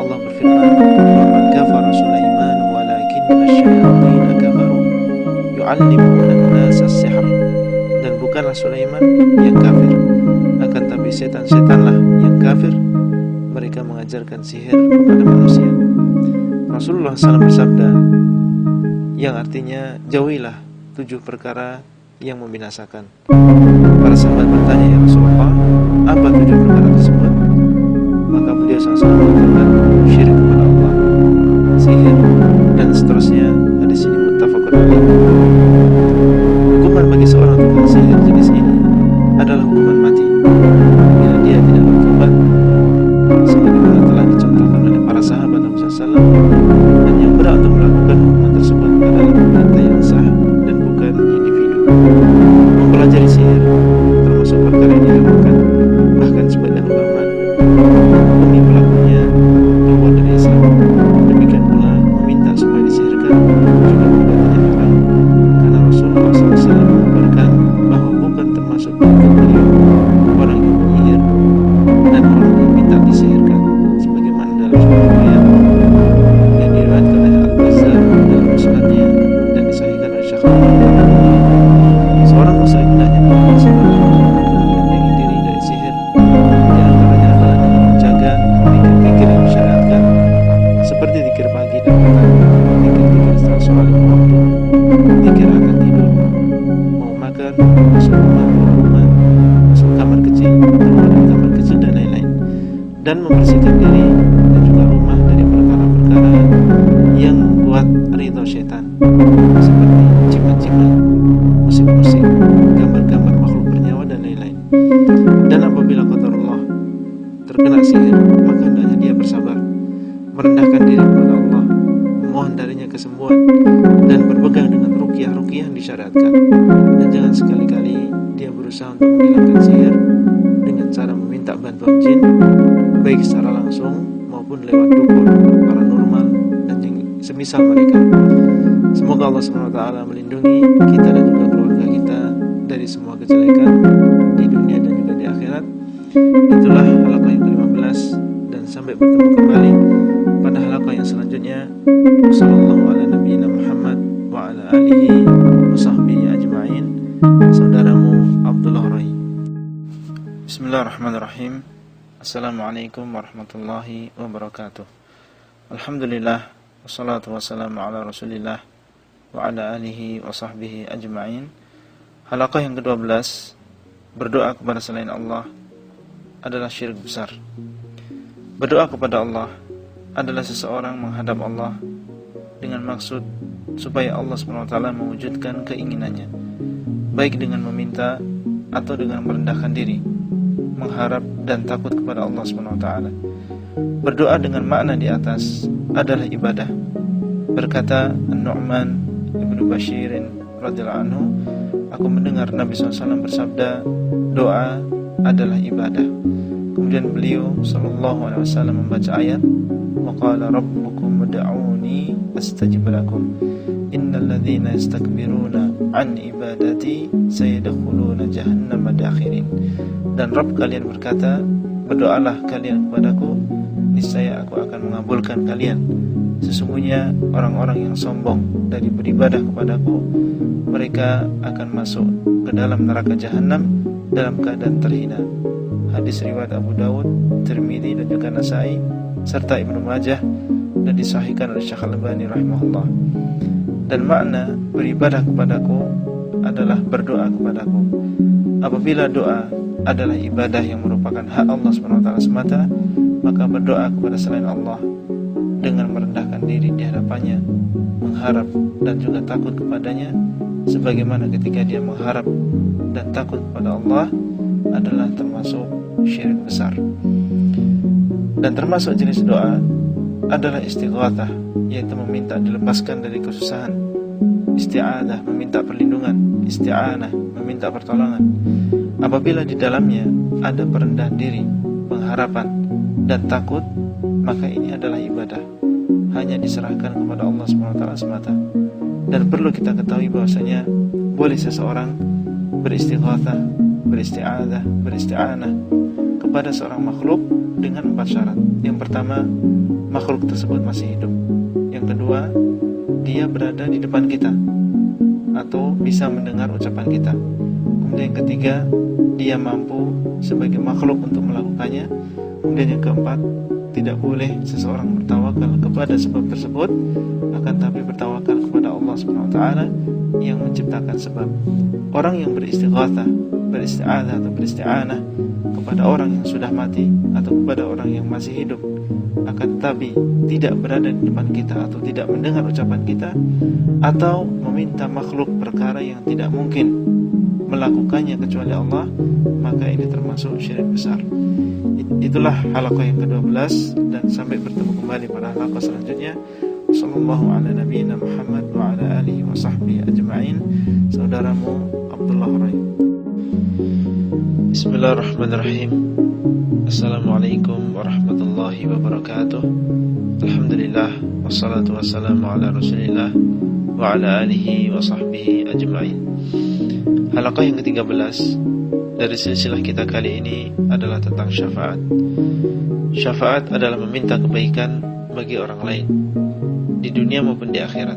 Allah berfirman, "Wa kafara Sulaiman walakinna asy-syayatin kafaru yu'allimuna an-nasa as-sihr." Dan bukanlah Sulaiman yang kafir, akan tapi Tapi setan-setanlah yang kafir, mereka mengajarkan sihir kepada manusia. Rasulullah SAW bersabda, yang artinya jauhilah 7 perkara yang membinasakan. Para sahabat bertanya, ya Rasulullah, apa 7 perkara tersebut? Maka beliau SAW mengatakan, syirik kepada Allah, sihir, dan seterusnya. Hadis ini muttafaqun alaih. Hukuman bagi seorang tukang sihir jenis ini adalah hukuman mati bila dia tidak bertobat, sebagaimana telah dicontohkan oleh para sahabat Nabi SAW. Dan yang berat untuk melakukan hukuman tersebut adalah pemerintah yang sah dan bukan individu. Mempelajari sihir termasuk perkara yang diharamkan. Bahkan sebagian ulama menghukumi pelakunya keluar dari Islam. Demikian pula meminta supaya disihirkan juga perbuatannya haram, karena Rasulullah SAW mengabarkan bahwa bukan termasuk hukum beliau orang yang menyihir dan orang yang minta disihirkan, sebagaimana dalam sebuah riwayat yang diriwayatkan oleh Al-Bazzar dalam musnadnya dan disahihkan oleh Syekh Al-Albani. Seorang muslim hendaknya melakukan sebab untuk membentengi diri dari sihir. Di antaranya adalah dengan menjaga zikir-zikir yang disyariatkan, seperti zikir pagi dan petang, zikir-zikir setelah sholat 5 waktu, zikir akan tidur, mau makan, masuk rumah, keluar rumah, masuk kamar kecil, keluar dari kamar kecil, dan lain-lain. Dan membersihkan diri dan juga rumah dari perkara-perkara yang membuat ridho syaitan, seperti jimat-jimat, musik-musik, gambar-gambar makhluk bernyawa, dan lain-lain. Dan apabila qadarullah terkena sihir, maka hendaknya dia bersabar, merendahkan diri kepada Allah, memohon darinya kesembuhan, dan berpegang dengan ruqyah-ruqyah yang disyariatkan. Dan jangan sekali-kali dia berusaha untuk menghilangkan sihir dengan cara meminta bantuan jin, baik secara langsung maupun lewat dukun, paranormal, dan semisal mereka. Semoga Allah SWT melindungi kita dan juga keluarga kita dari semua kejelekan di dunia dan juga di akhirat. Itulah halaqah yang ke-15, dan sampai bertemu kembali pada halaqah yang selanjutnya. Wassallallahu ala nabiyina Muhammad wa ala alihi wa sahbihi ajma'in. Saudaramu Abdullah Rai. Bismillahirrahmanirrahim. Assalamualaikum warahmatullahi wabarakatuh. Alhamdulillah, wassalatu wassalamu ala rasulillah wa ala alihi wa sahbihi ajma'in. Halaqah yang ke-12, berdoa kepada selain Allah adalah syirik besar. Berdoa kepada Allah adalah seseorang menghadap Allah dengan maksud supaya Allah SWT mewujudkan keinginannya, baik dengan meminta atau dengan merendahkan diri, mengharap dan takut kepada Allah SWT. Berdoa dengan makna di atas adalah ibadah. Berkata An-Nu'man Ibnu Bashirin radhiyallahu anhu, aku mendengar Nabi SAW bersabda, doa adalah ibadah. Kemudian beliau SAW membaca ayat, wa qala rabbukum ud'uni astajib lakum innal ladzina yastakbiruna an ibadati sayadkhuluna jahannama dakhirin. Dan Rabb kalian berkata, berdoalah kalian kepadaku, niscaya aku akan mengabulkan kalian. Sesungguhnya orang-orang yang sombong dari beribadah kepadaku, mereka akan masuk ke dalam neraka jahanam dalam keadaan terhina. Hadis riwayat Abu Dawud, Tirmidzi, dan juga Nasai serta Ibnu Majah, dan disahihkan oleh Syekh Al-Albani rahimahullah. Dan makna beribadah kepadaku adalah berdoa kepadaku. Apabila doa adalah ibadah yang merupakan hak Allah SWT semata, maka berdoa kepada selain Allah dengan merendahkan diri di hadapannya, mengharap dan juga takut kepadanya, sebagaimana ketika dia mengharap dan takut kepada Allah, adalah termasuk syirik besar. Dan termasuk jenis doa adalah istighatsah, yaitu meminta dilepaskan dari kesusahan, isti'adah, meminta perlindungan, isti'anah, meminta pertolongan. Apabila di dalamnya ada perendahan diri, pengharapan, dan takut, maka ini adalah ibadah, hanya diserahkan kepada Allah SWT semata. Dan perlu kita ketahui bahwasanya boleh seseorang beristighatsah, beristi'adah, beristi'anah kepada seorang makhluk dengan 4 syarat. Yang pertama, makhluk tersebut masih hidup. Yang kedua, dia berada di depan kita atau bisa mendengar ucapan kita.
Kemudian yang ketiga, dia mampu sebagai makhluk untuk melakukannya. Kemudian yang keempat, tidak boleh seseorang bertawakal kepada sebab tersebut, akan tapi bertawakal kepada Allah Subhanahu wa taala yang menciptakan sebab. Orang yang beristighatsah, beristi'adzah atau beristi'anah kepada orang yang sudah mati atau kepada orang yang masih hidup, akan tetapi tidak berada di depan kita atau tidak mendengar ucapan kita, atau meminta makhluk perkara yang tidak mungkin melakukannya kecuali Allah, maka ini termasuk syirik besar. Itulah halaqah yang ke-12, dan sampai bertemu kembali pada halaqah selanjutnya. Sallallahu ala nabiyina Muhammad wa ala alihi wa sahbihi ajma'in. Saudaramu Abdullah Rai.
Bismillahirrahmanirrahim. Assalamualaikum warahmatullahi wabarakatuh. Alhamdulillah, wassalatu wassalamu ala rasulillah wa ala alihi wa sahbihi ajma'in. Halaqah yang ke-13 dari silsilah kita kali ini adalah tentang syafaat. Syafaat adalah meminta kebaikan bagi orang lain di dunia maupun di akhirat.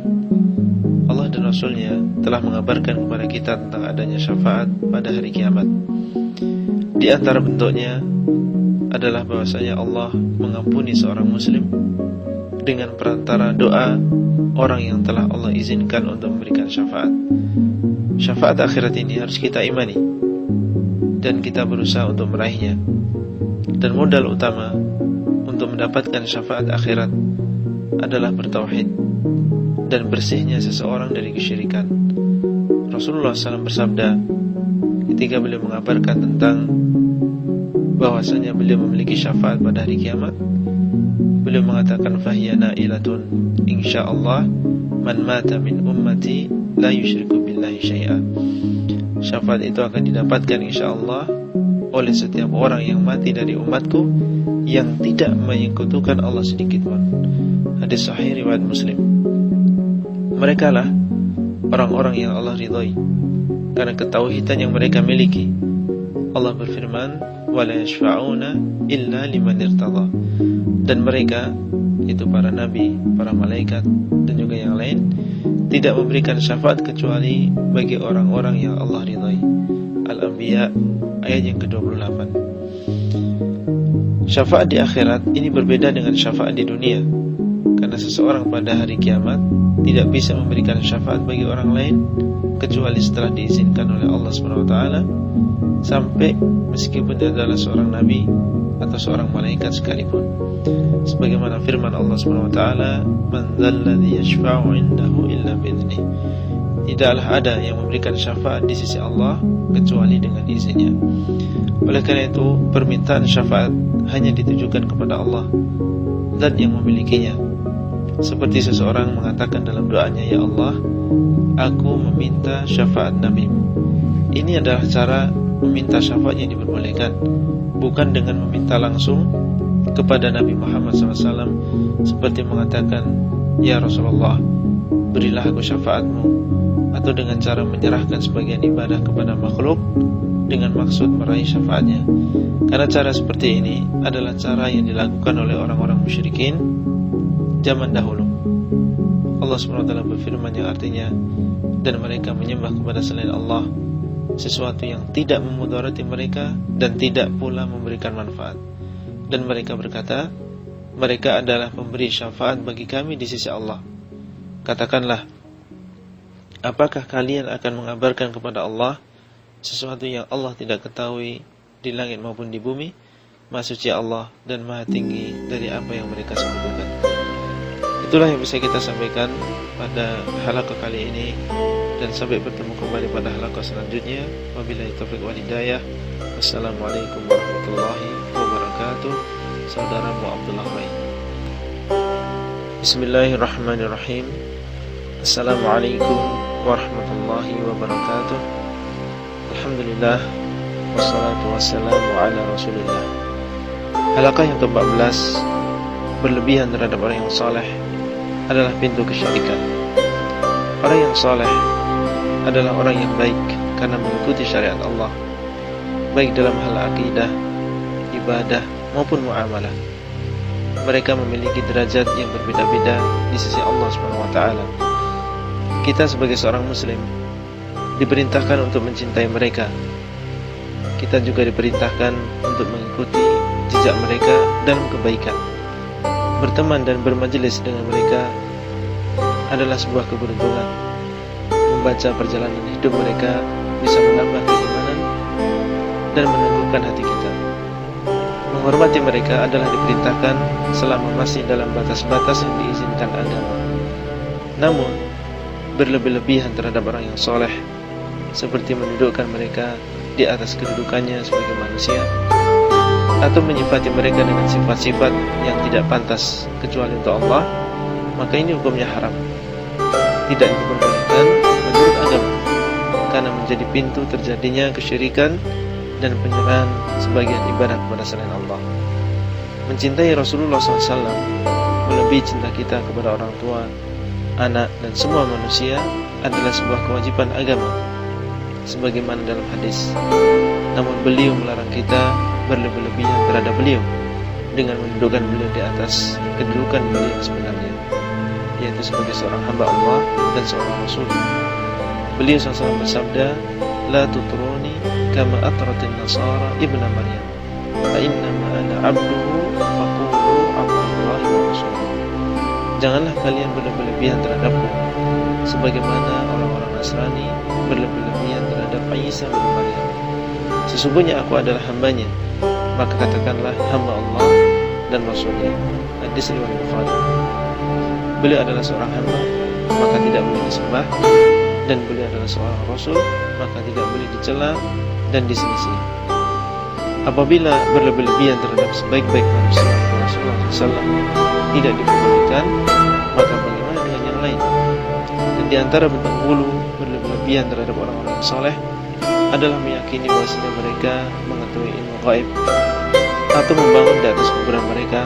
Allah dan Rasulnya telah mengabarkan kepada kita tentang adanya syafaat pada hari kiamat. Di antara bentuknya adalah bahwasanya Allah mengampuni seorang muslim dengan perantara doa orang yang telah Allah izinkan untuk memberikan syafaat. Syafaat akhirat ini harus kita imani dan kita berusaha untuk meraihnya. Dan modal utama untuk mendapatkan syafaat akhirat adalah bertauhid dan bersihnya seseorang dari kesyirikan. Rasulullah SAW bersabda ketika beliau mengabarkan tentang bahwasanya beliau memiliki syafaat pada hari kiamat, beliau mengatakan fahyana ilatun insyaallah man mata min ummati la yusyriku billahi syai'a. Syafaat itu akan didapatkan insyaallah oleh setiap orang yang mati dari umatku yang tidak menyekutukan Allah sedikit pun. Hadis sahih riwayat Muslim. Mereka lah orang-orang yang Allah ridhai karena ketauhidan yang mereka miliki. Allah berfirman, wala yashfa'una illa liman irtadha. Dan mereka, itu para nabi, para malaikat dan juga yang lain, tidak memberikan syafaat kecuali bagi orang-orang yang Allah ridhai. Al-Anbiya ayat yang ke-28. Syafaat di akhirat ini berbeda dengan syafaat di dunia, karena seseorang pada hari kiamat tidak bisa memberikan syafaat bagi orang lain kecuali setelah diizinkan oleh Allah SWT, sampai meskipun dia adalah seorang nabi atau seorang malaikat sekalipun. Sebagaimana firman Allah SWT, man dzalladzi yashfa'u 'indahu illa bi'idhnih. Tidaklah ada yang memberikan syafaat di sisi Allah kecuali dengan izinnya. Oleh karena itu, permintaan syafaat hanya ditujukan kepada Allah dan yang memilikinya. Seperti seseorang mengatakan dalam doanya, ya Allah, aku meminta syafaat Nabi-Mu. Ini adalah cara meminta syafaat yang diperbolehkan, bukan dengan meminta langsung kepada Nabi Muhammad SAW seperti mengatakan, ya Rasulullah, berilah aku syafaatmu, atau dengan cara menyerahkan sebagian ibadah kepada makhluk dengan maksud meraih syafaatnya. Karena cara seperti ini adalah cara yang dilakukan oleh orang-orang musyrikin zaman dahulu. Allah SWT berfirman yang artinya, dan mereka menyembah kepada selain Allah sesuatu yang tidak memudarati mereka dan tidak pula memberikan manfaat. Dan mereka berkata, mereka adalah pemberi syafaat bagi kami di sisi Allah. Katakanlah, apakah kalian akan mengabarkan kepada Allah sesuatu yang Allah tidak ketahui di langit maupun di bumi? Maha suci Allah dan maha tinggi dari apa yang mereka sembunyikan. Itulah yang bisa kita sampaikan pada halaqah kali ini, dan sampai bertemu kembali pada halaqah selanjutnya. Wabillahi taufiq wal hidayah. Wassalamualaikum warahmatullahi wabarakatuh. Saudaramu Abdullah Rai. Bismillahirrahmanirrahim. Assalamualaikum warahmatullahi wabarakatuh. Alhamdulillah, wassalatu wassalamu ala rasulillah. Halaqah yang ke-14, berlebihan terhadap orang yang saleh adalah pintu kesyirikan. Orang yang saleh adalah orang yang baik karena mengikuti syariat Allah, baik dalam hal akidah, ibadah maupun muamalah. Mereka memiliki derajat yang berbeda-beda di sisi Allah SWT. Kita sebagai seorang muslim diperintahkan untuk mencintai mereka. Kita juga diperintahkan untuk mengikuti jejak mereka dalam kebaikan. Berteman dan bermajelis dengan mereka adalah sebuah keberuntungan. Membaca perjalanan hidup mereka bisa menambah keimanan dan meneguhkan hati kita. Menghormati mereka adalah diperintahkan selama masih dalam batas-batas yang diizinkan agama. Namun, berlebih-lebihan terhadap orang yang soleh, seperti mendudukkan mereka di atas kedudukannya sebagai manusia, atau menyifati mereka dengan sifat-sifat yang tidak pantas kecuali untuk Allah, maka ini hukumnya haram. Tidak diperbolehkan menurut agama, karena menjadi pintu terjadinya kesyirikan dan penyerahan sebagian ibadah kepada selain Allah. Mencintai Rasulullah SAW melebihi cinta kita kepada orang tua, anak, dan semua manusia adalah sebuah kewajiban agama, sebagaimana dalam hadis. Namun beliau melarang kita berlebih-lebihan terhadap beliau dengan mendudukkan beliau di atas kedudukan beliau sebenarnya, yaitu sebagai seorang hamba Allah dan seorang Rasul. Beliau SAW bersabda, "La tutruni kama atratin nasara ibna Maryam, fa innama ana abduhu faqulu abdullahi wa rasuluh." Janganlah kalian berlebih-lebihan terhadapku, sebagaimana orang-orang Nasrani berlebih-lebihan terhadap Isa bin Maryam. Sesungguhnya aku adalah hambanya, maka katakanlah hamba Allah dan Rasulnya. Hadis riwayat Bukhari. Beliau adalah seorang hamba, maka tidak boleh disembah, dan beliau adalah seorang Rasul, maka tidak boleh dicela dan diselisih. Apabila berlebih-lebihan terhadap sebaik-baik manusia Rasulullah SAW tidak diperbolehkan, maka bagaimana dengan yang lain? Dan di antara bentuk ghulu berlebih-lebihan terhadap orang-orang yang soleh adalah meyakini bahwasanya mereka mengetahui ilmu gaib, atau membangun di atas kuburan mereka,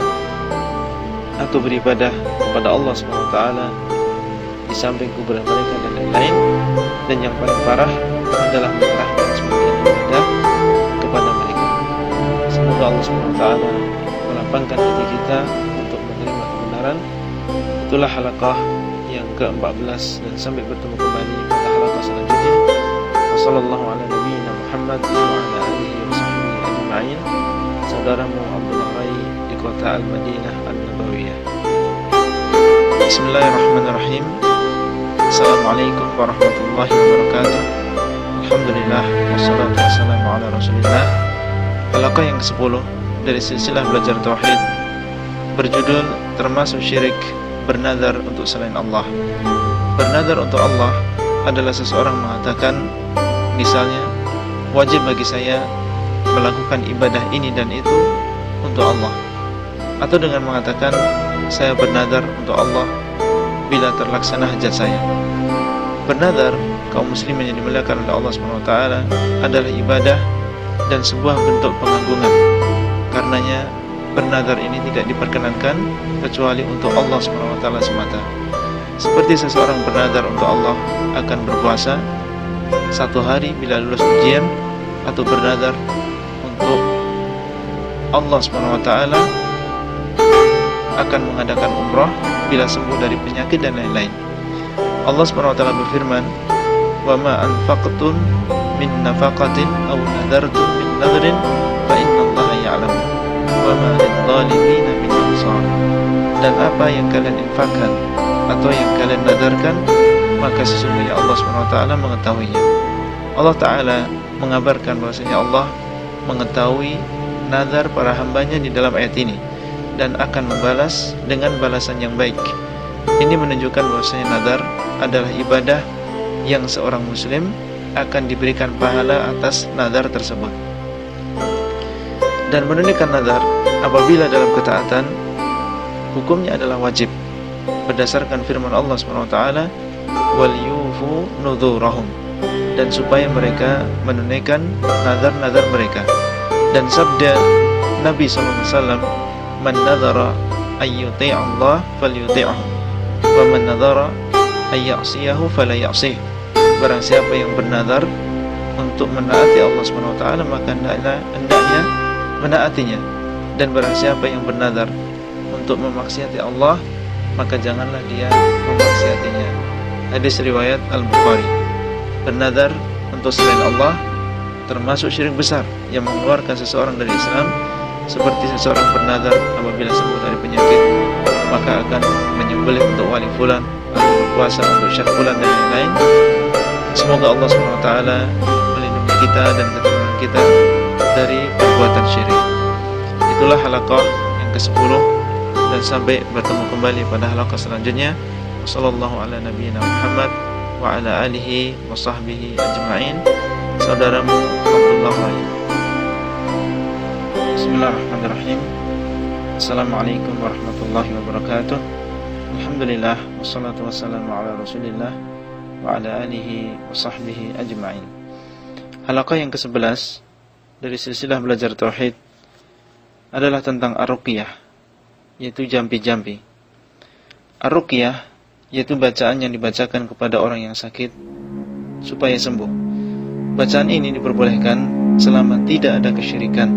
atau beribadah kepada Allah SWT di samping kuburan mereka dan lain-lain. Dan yang paling parah adalah menyerahkan sebagian ibadah kepada mereka. Semoga Allah SWT melapangkan hati kita untuk menerima kebenaran. Itulah halaqah yang ke-14, dan sampai bertemu kembali pada halaqah selanjutnya. Wassallallahu ala nabiyyina Muhammad wa ala alihi wa sahbihi ajma'in. Saudaramu Abdullah Rai di kota Al-Madinah An-Nabawiyah. Bismillahirrahmanirrahim. Assalamualaikum warahmatullahi wabarakatuh. Alhamdulillah, wassalatu wassalamu ala rasulillah. Halaqah yang ke-10 dari silsilah belajar tauhid berjudul termasuk syirik bernazar untuk selain Allah. Bernazar untuk Allah adalah seseorang mengatakan, misalnya, wajib bagi saya melakukan ibadah ini dan itu untuk Allah, atau dengan mengatakan, saya bernazar untuk Allah bila terlaksana hajat saya. Bernazar, kaum muslimin yang dimuliakan oleh Allah SWT, adalah ibadah dan sebuah bentuk pengagungan. Karenanya bernazar ini tidak diperkenankan kecuali untuk Allah SWT semata. Seperti seseorang bernazar untuk Allah akan berpuasa 1 hari bila lulus ujian, atau bernazar untuk Allah SWT akan mengadakan umrah bila sembuh dari penyakit dan lain-lain. Allah SWT berfirman, "Wa ma anfaqtum min nafaqatin aw nadartum min nadrin fa innallaha ya'lamu wa ma lidh-dhalimin min ansar." Dan apa yang kalian infakkan atau yang kalian nadarkan, maka sesungguhnya Allah SWT mengetahuinya. Allah Ta'ala mengabarkan bahwasanya Allah mengetahui nazar para hambanya di dalam ayat ini, dan akan membalas dengan balasan yang baik. Ini menunjukkan bahwasanya nazar adalah ibadah yang seorang muslim akan diberikan pahala atas nazar tersebut. Dan menunaikan nazar apabila dalam ketaatan, hukumnya adalah wajib berdasarkan firman Allah SWT, "Wal yufu nudhurahum," dan supaya mereka menunaikan nazar-nazar mereka. Dan sabda Nabi SAW, "Man nadhara ayyuti' Allah falyuti'hu, wa man nadhara ayyasiyahu fala ya'sih." Barang siapa yang bernazar untuk menaati Allah SWT, maka hendaknya menaatinya. Dan barang siapa yang bernazar untuk memaksiati Allah, maka janganlah dia memaksiatinya. Hadis riwayat Al-Bukhari.
bernadar untuk selain Allah termasuk syirik besar yang mengeluarkan seseorang dari Islam, seperti seseorang bernadar apabila sembuh dari penyakit maka akan menyembelih untuk wali fulan atau berpuasa untuk syekh fulan dan lain-lain. Semoga Allah SWT melindungi kita dan keturunan kita dari perbuatan syirik. Itulah halaqah yang ke-10, dan sampai bertemu kembali pada halaqah selanjutnya. Wassallallahu ala nabiyyina Muhammad wa ala alihi wa sahbihi ajma'in. Saudaramu Abdullah Rai. Bismillahirrahmanirrahim. Assalamualaikum warahmatullahi wabarakatuh. Alhamdulillah, wassalatu wassalamu ala rasulillah wa ala alihi wa sahbihi ajma'in. Halaqah yang ke-11 dari silsilah belajar tauhid adalah tentang ar-ruqyah, yaitu jampi-jampi. Ar-ruqyah yaitu bacaan yang dibacakan kepada orang yang sakit supaya sembuh. Bacaan ini diperbolehkan selama tidak ada kesyirikan.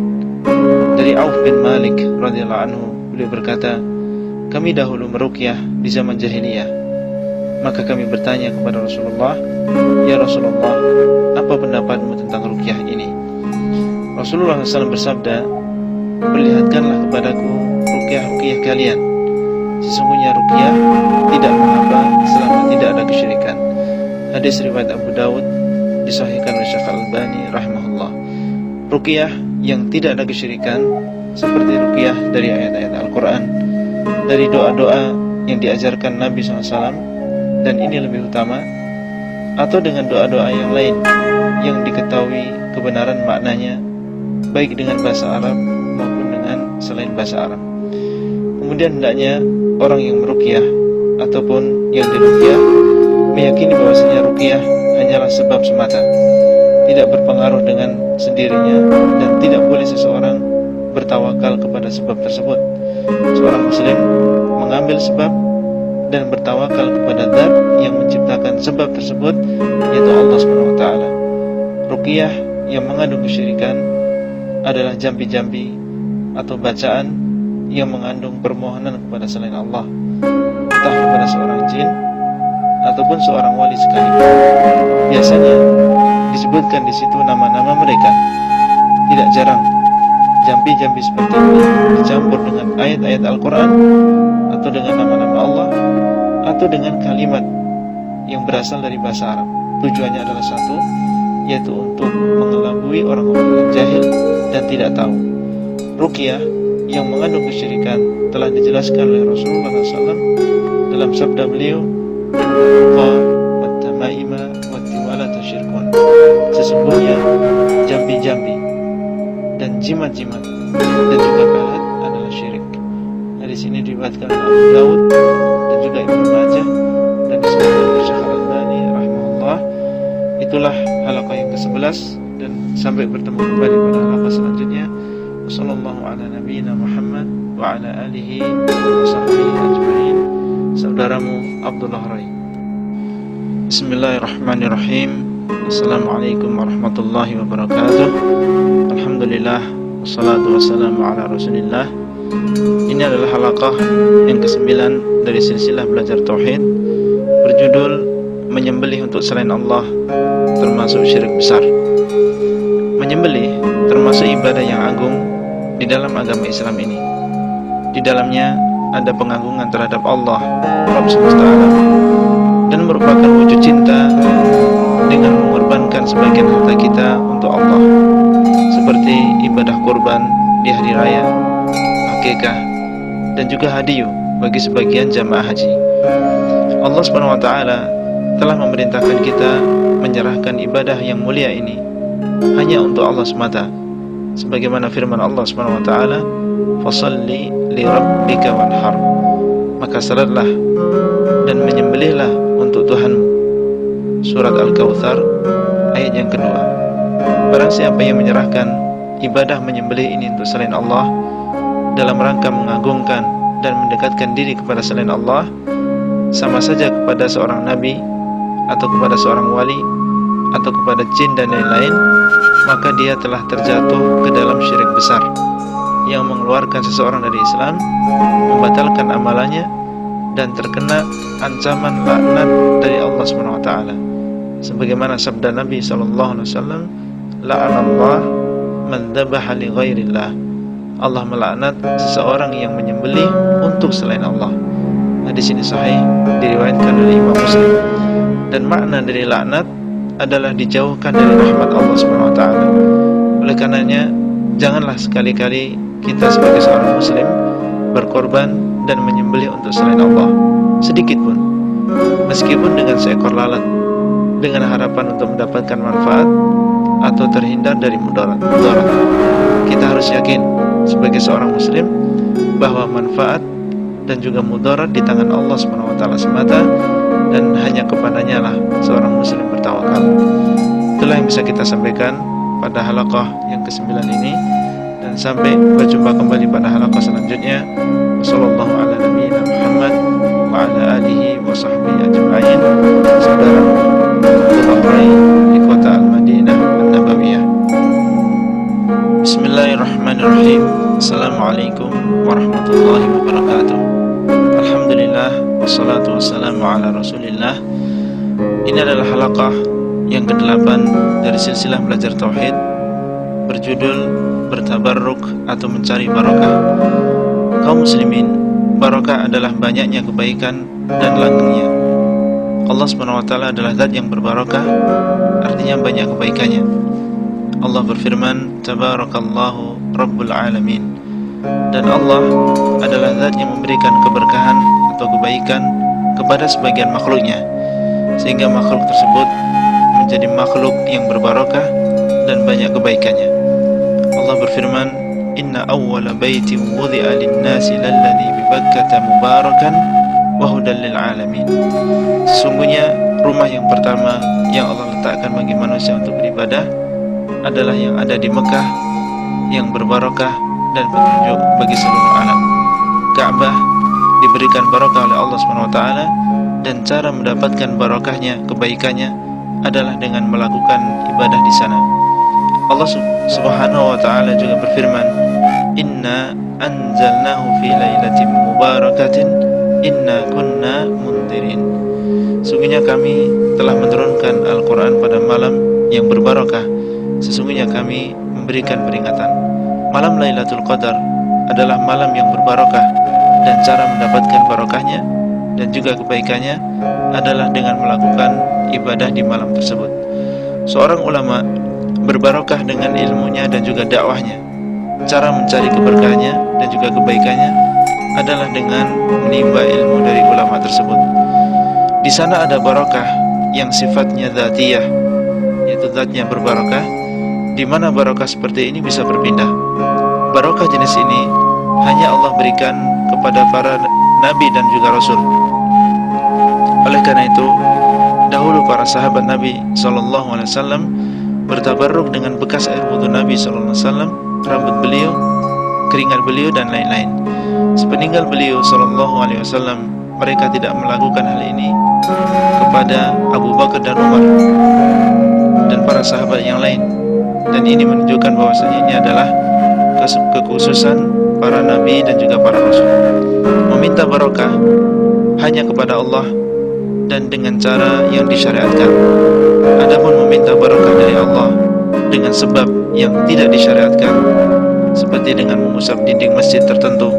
Dari Auf bin Malik radhiyallahu anhu, beliau berkata, kami dahulu meruqyah di zaman jahiliyah. Maka kami bertanya kepada Rasulullah, ya Rasulullah, apa pendapatmu tentang ruqyah ini? Rasulullah SAW bersabda, perlihatkanlah kepadaku ruqyah-ruqyah kalian. Sesungguhnya ruqyah tidak mengapa selama tidak ada kesyirikan. Hadis riwayat Abu Dawud, disahihkan oleh Syekh Al-Albani rahimahullah. Ruqyah yang tidak ada kesyirikan seperti ruqyah dari ayat-ayat Al-Quran, dari doa-doa yang diajarkan Nabi SAW, dan ini lebih utama, atau dengan doa-doa yang lain yang diketahui kebenaran maknanya baik dengan bahasa Arab maupun dengan selain bahasa Arab. Kemudian hendaknya orang yang meruqyah ataupun yang diruqyah meyakini bahwasanya ruqyah hanyalah sebab semata, tidak berpengaruh dengan sendirinya, dan tidak boleh seseorang bertawakal kepada sebab tersebut. Seorang muslim mengambil sebab dan bertawakal kepada Zat yang menciptakan sebab tersebut, yaitu Allah SWT. Ruqyah yang mengandung kesyirikan adalah jampi-jampi atau bacaan yang mengandung permohonan kepada selain Allah, entah kepada seorang jin ataupun seorang wali sekalipun. Biasanya disebutkan di situ nama-nama mereka. Tidak jarang jampi-jampi seperti ini dicampur dengan ayat-ayat Al-Quran, atau dengan nama-nama Allah, atau dengan kalimat yang berasal dari bahasa Arab. Tujuannya adalah satu, yaitu untuk mengelabui orang-orang yang jahil dan tidak tahu. Ruqyah yang mengandung kesyirikan telah dijelaskan oleh Rasulullah SAW dalam sabda beliau, sesungguhnya jambi-jambi dan jimat-jimat dan juga pelet adalah syirik. Hadis ini diriwayatkan oleh Abu Dawud dan juga Ibnu Majah dan disebutkan oleh Syekh Al-Albani rahimahullah. Itulah halaqah yang ke-11, dan sampai bertemu kembali pada halaqah selanjutnya. Wassallallahu ala nabiyyina Muhammad wa ala alihi wa sahbihi ajma'in. Saudaramu Abdullah Rai. Bismillahirrahmanirrahim. Assalamualaikum warahmatullahi wabarakatuh. Alhamdulillah, wassalatu wassalamu ala rasulillah. Ini adalah halaqah yang ke-9 dari silsilah belajar tauhid, berjudul menyembelih untuk selain Allah termasuk syirik besar. Menyembelih termasuk ibadah yang agung di dalam agama Islam ini. Di dalamnya ada pengagungan terhadap Allah, Rabb semesta alam, dan merupakan wujud cinta dengan mengorbankan sebagian harta kita untuk Allah, seperti ibadah kurban di hari raya, akikah, dan juga hadiyu bagi sebagian jamaah haji. Allah SWT telah memerintahkan kita menyerahkan ibadah yang mulia ini hanya untuk Allah semata, sebagaimana firman Allah SWT, fasalli li rabbika wanhar, maka salatlah dan menyembelihlah untuk Tuhanmu. Surat Al-Kautsar ayat yang kedua. Barang siapa yang menyerahkan ibadah menyembelih ini untuk selain Allah dalam rangka mengagungkan dan mendekatkan diri kepada selain Allah, sama saja kepada seorang nabi atau kepada seorang wali atau kepada jin dan lain-lain, maka dia telah terjatuh ke dalam syirik besar yang mengeluarkan seseorang dari Islam, membatalkan amalannya, dan terkena ancaman laknat dari Allah SWT. sebagaimana sabda Nabi SAW, la'anallah man dhabaha li ghairillah. Allah melaknat seseorang yang menyembelih untuk selain Allah. Hadis ini sahih, diriwayatkan oleh Imam Muslim. Dan makna dari laknat adalah dijauhkan dari rahmat Allah Subhanahu wa taala. Oleh karenanya, janganlah sekali-kali kita sebagai seorang muslim berkorban dan menyembelih untuk selain Allah sedikit pun, meskipun dengan seekor lalat, dengan harapan untuk mendapatkan manfaat atau terhindar dari mudarat. Kita harus yakin sebagai seorang muslim bahwa manfaat dan juga mudarat di tangan Allah Subhanahu wa taala semata, dan hanya kepadanya lah seorang muslim bertawakal. Itulah yang bisa kita sampaikan pada halaqah yang ke-9 ini, dan sampai berjumpa kembali pada halaqah selanjutnya. Wassallallahu ala nabiyyina Muhammad wa ala alihi wa sahbihi ajma'in. Saudara Al-Bahrain di kota Al-Madinah An-Nabawiyah. Bismillahirrahmanirrahim. Assalamualaikum warahmatullahi wabarakatuh. Alhamdulillah, wassalatu wassalamu ala rasulillah. Ini adalah halaqah yang ke-8 dari silsilah belajar tauhid berjudul bertabarruk atau mencari barokah. Kaum muslimin, barokah adalah banyaknya kebaikan dan langgengnya. Allah Subhanahu wa taala adalah zat yang berbarokah, artinya banyak kebaikannya. Allah berfirman, tabarakallahu rabbul alamin. Dan Allah adalah zat yang memberikan keberkahan atau kebaikan kepada sebagian makhluknya, sehingga makhluk tersebut menjadi makhluk yang berbarokah dan banyak kebaikannya. Allah berfirman, inna awwala baitin wudi'a lin-nasi lalladzi bi Bakkah mubarakan wa hudan lil alamin. Sesungguhnya rumah yang pertama yang Allah letakkan bagi manusia untuk beribadah adalah yang ada di Mekah, yang berbarokah dan petunjuk bagi seluruh alam. Ka'bah diberikan barokah oleh Allah SWT, dan cara mendapatkan barokahnya, kebaikannya adalah dengan melakukan ibadah di sana. Allah Subhanahu wa taala juga berfirman, inna anzalnahu fi lailatin mubarakatin inna kunna mundirin. Sesungguhnya kami telah menurunkan Al-Quran pada malam yang berbarokah. Sesungguhnya kami memberikan peringatan. Malam Lailatul Qadar adalah malam yang berbarokah, dan cara mendapatkan barokahnya dan juga kebaikannya adalah dengan melakukan ibadah di malam tersebut. Seorang ulama berbarokah dengan ilmunya dan juga dakwahnya. Cara mencari keberkahannya dan juga kebaikannya adalah dengan menimba ilmu dari ulama tersebut. Di sana ada barokah yang sifatnya dzatiyah, yaitu zatnya berbarokah, di mana barokah seperti ini bisa berpindah. Barokah jenis ini hanya Allah berikan kepada para nabi dan juga rasul. Oleh karena itu, dahulu para sahabat Nabi SAW bertabarruk dengan bekas air wudhu Nabi SAW, rambut beliau, keringat beliau, dan lain-lain. Sepeninggal beliau SAW, mereka tidak melakukan hal ini kepada Abu Bakar dan Umar dan para sahabat yang lain. Dan ini menunjukkan bahwasanya ini adalah kekhususan para nabi dan juga para rasul. Meminta barokah hanya kepada Allah dan dengan cara yang disyariatkan. Adapun meminta barokah dari Allah dengan sebab yang tidak disyariatkan, seperti dengan mengusap dinding masjid tertentu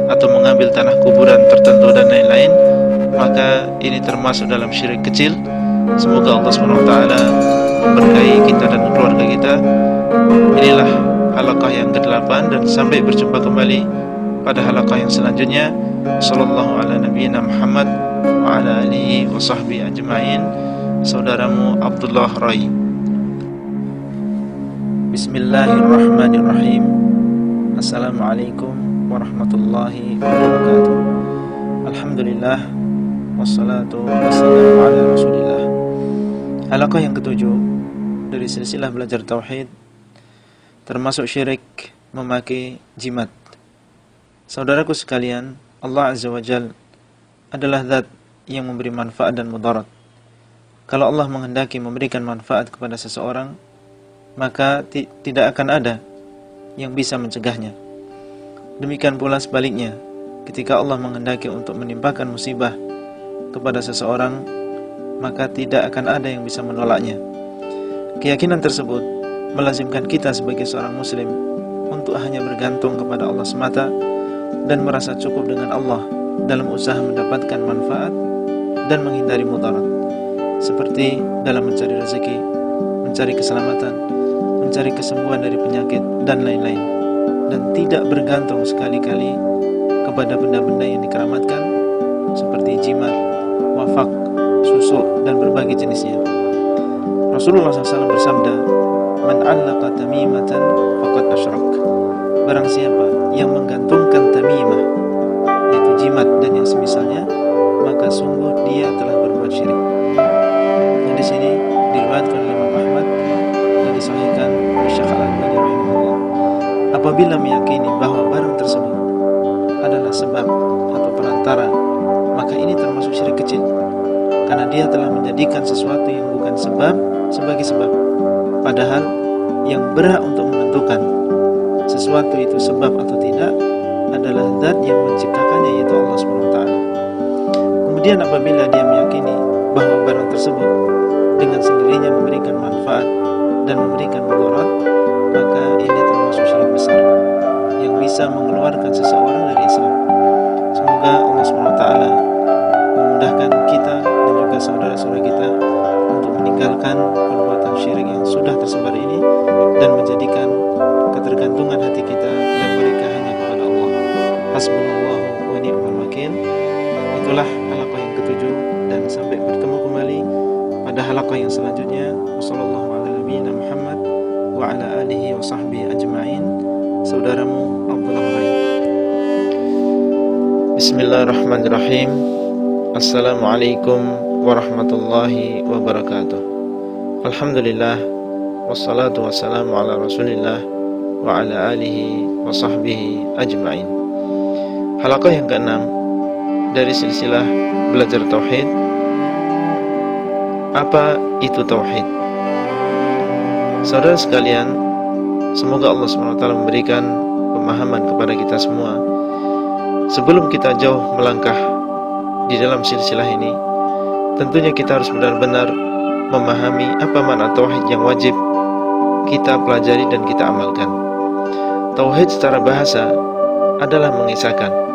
atau mengambil tanah kuburan tertentu dan lain-lain, maka ini termasuk dalam syirik kecil. Semoga Allah SWT memberkahi kita dan keluarga kita. Inilah halaqah yang ke-8, dan sampai berjumpa kembali pada halaqah yang selanjutnya. Sallallahu ala nabiyyina Muhammad wa ala alihi wa sahbihi ajma'in. Saudaramu Abdullah Rai. Bismillahirrahmanirrahim. Assalamualaikum warahmatullahi wabarakatuh. Alhamdulillah, wassalatu wassalamu ala rasulillah. Halaqah yang ke-7 dari silsilah belajar tauhid, termasuk syirik memakai jimat. Saudaraku sekalian, Allah Azza wa Jal adalah zat yang memberi manfaat dan mudarat. Kalau Allah menghendaki memberikan manfaat kepada seseorang, maka tidak akan ada yang bisa mencegahnya. Demikian pula sebaliknya, ketika Allah menghendaki untuk menimpakan musibah kepada seseorang, maka tidak akan ada yang bisa menolaknya. Keyakinan tersebut melazimkan kita sebagai seorang muslim untuk hanya bergantung kepada Allah semata dan merasa cukup dengan Allah dalam usaha mendapatkan manfaat dan menghindari mudarat, seperti dalam mencari rezeki, mencari keselamatan, mencari kesembuhan dari penyakit dan lain-lain, dan tidak bergantung sekali-kali kepada benda-benda yang dikeramatkan seperti jimat, wafak, susuk, dan berbagai jenisnya. Rasulullah SAW bersabda, "Man 'allaqa tamimatan faqad asyrak." Barang siapa yang menggantungkan tamimah, yaitu jimat dan yang semisalnya, maka sungguh dia telah berbuat syirik. Dan di sini diriwayatkan oleh Imam Ahmad dan disahihkan oleh Syekh Al-Albani rahimahullah. Apabila meyakini bahwa barang tersebut adalah sebab atau perantara, maka ini termasuk syirik kecil, karena dia telah menjadikan sesuatu yang bukan sebab sebagai sebab, padahal yang berhak untuk menentukan sesuatu itu sebab atau tidak adalah zat yang menciptakannya, yaitu Allah SWT. Kemudian apabila dia meyakini bahwa barang tersebut dengan sendirinya memberikan manfaat dan memberikan mudarat, maka ini termasuk syirik besar yang bisa mengeluarkan seseorang dari Islam. Semoga Allah SWT memudahkan kita dan juga saudara-saudara kita untuk meninggalkan perbuatan syirik yang sudah tersebar ini dan menjadikan ketergantungan hati kita dan mereka hanya kepada Allah. Hasbunallahu wa ni'mal wakil. Itulah halaqah yang ketujuh, dan sampai bertemu kembali pada halaqah yang selanjutnya. Wassallallahu ala nabiyina Muhammad wa ala alihi wa sahbihi ajma'in. Saudaramu Abdullah Rai. Bismillahirrahmanirrahim. Assalamualaikum warahmatullahi wabarakatuh. Alhamdulillah, wassalatu wassalamu ala rasulillah wa ala alihi wa sahbihi ajma'in. Halaqah yang ke-6 dari silsilah belajar tauhid. Apa itu tauhid? Saudara sekalian, semoga Allah SWT memberikan pemahaman kepada kita semua. Sebelum kita jauh melangkah di dalam silsilah ini, tentunya kita harus benar-benar memahami apa makna tauhid yang wajib kita pelajari dan kita amalkan. Tauhid secara bahasa adalah mengisahkan.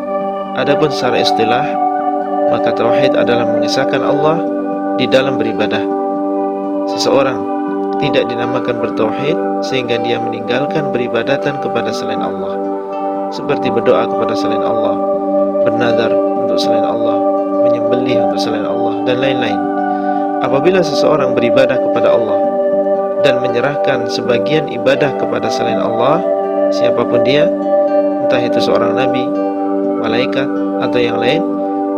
Adapun secara istilah, maka tauhid adalah mengisahkan Allah di dalam beribadah. Seseorang tidak dinamakan bertauhid sehingga dia meninggalkan beribadatan kepada selain Allah, seperti berdoa kepada selain Allah, bernadar untuk selain Allah, menyembelih untuk selain Allah, dan lain-lain. Apabila seseorang beribadah kepada Allah dan menyerahkan sebagian ibadah kepada selain Allah, siapapun dia, entah itu seorang nabi, malaikat, atau yang lain,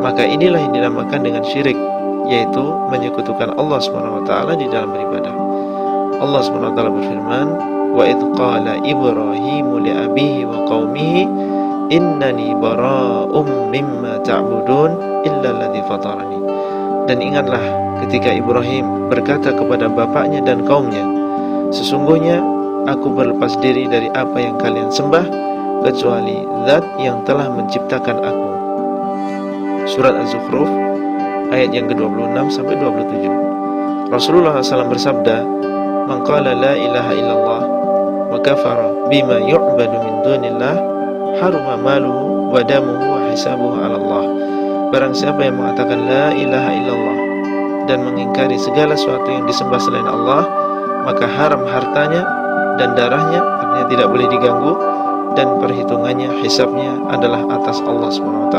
maka inilah yang dinamakan dengan syirik, yaitu menyekutukan Allah SWT di dalam beribadah. Allah SWT berfirman, "Wa idh qala Ibrahimu li abihi wa qaumihi innani bara'um mimma ta'budun illa alladhi fatarani." Dan ingatlah ketika Ibrahim berkata kepada bapaknya dan kaumnya, "Sesungguhnya aku berlepas diri dari apa yang kalian sembah, kecuali zat yang telah menciptakan aku." Surat Az-Zukhruf ayat yang ke-26 sampai 27. Rasulullah SAW bersabda, "Man qala la ilaha illallah wa kafara bima yu'badu min dunillah, haruma maluhu wa damuhu wa hisabuhu 'ala Allah." Barang siapa yang mengatakan la ilaha illallah dan mengingkari segala sesuatu yang disembah selain Allah, maka haram hartanya dan darahnya, artinya tidak boleh diganggu, dan perhitungannya, hisabnya adalah atas Allah SWT.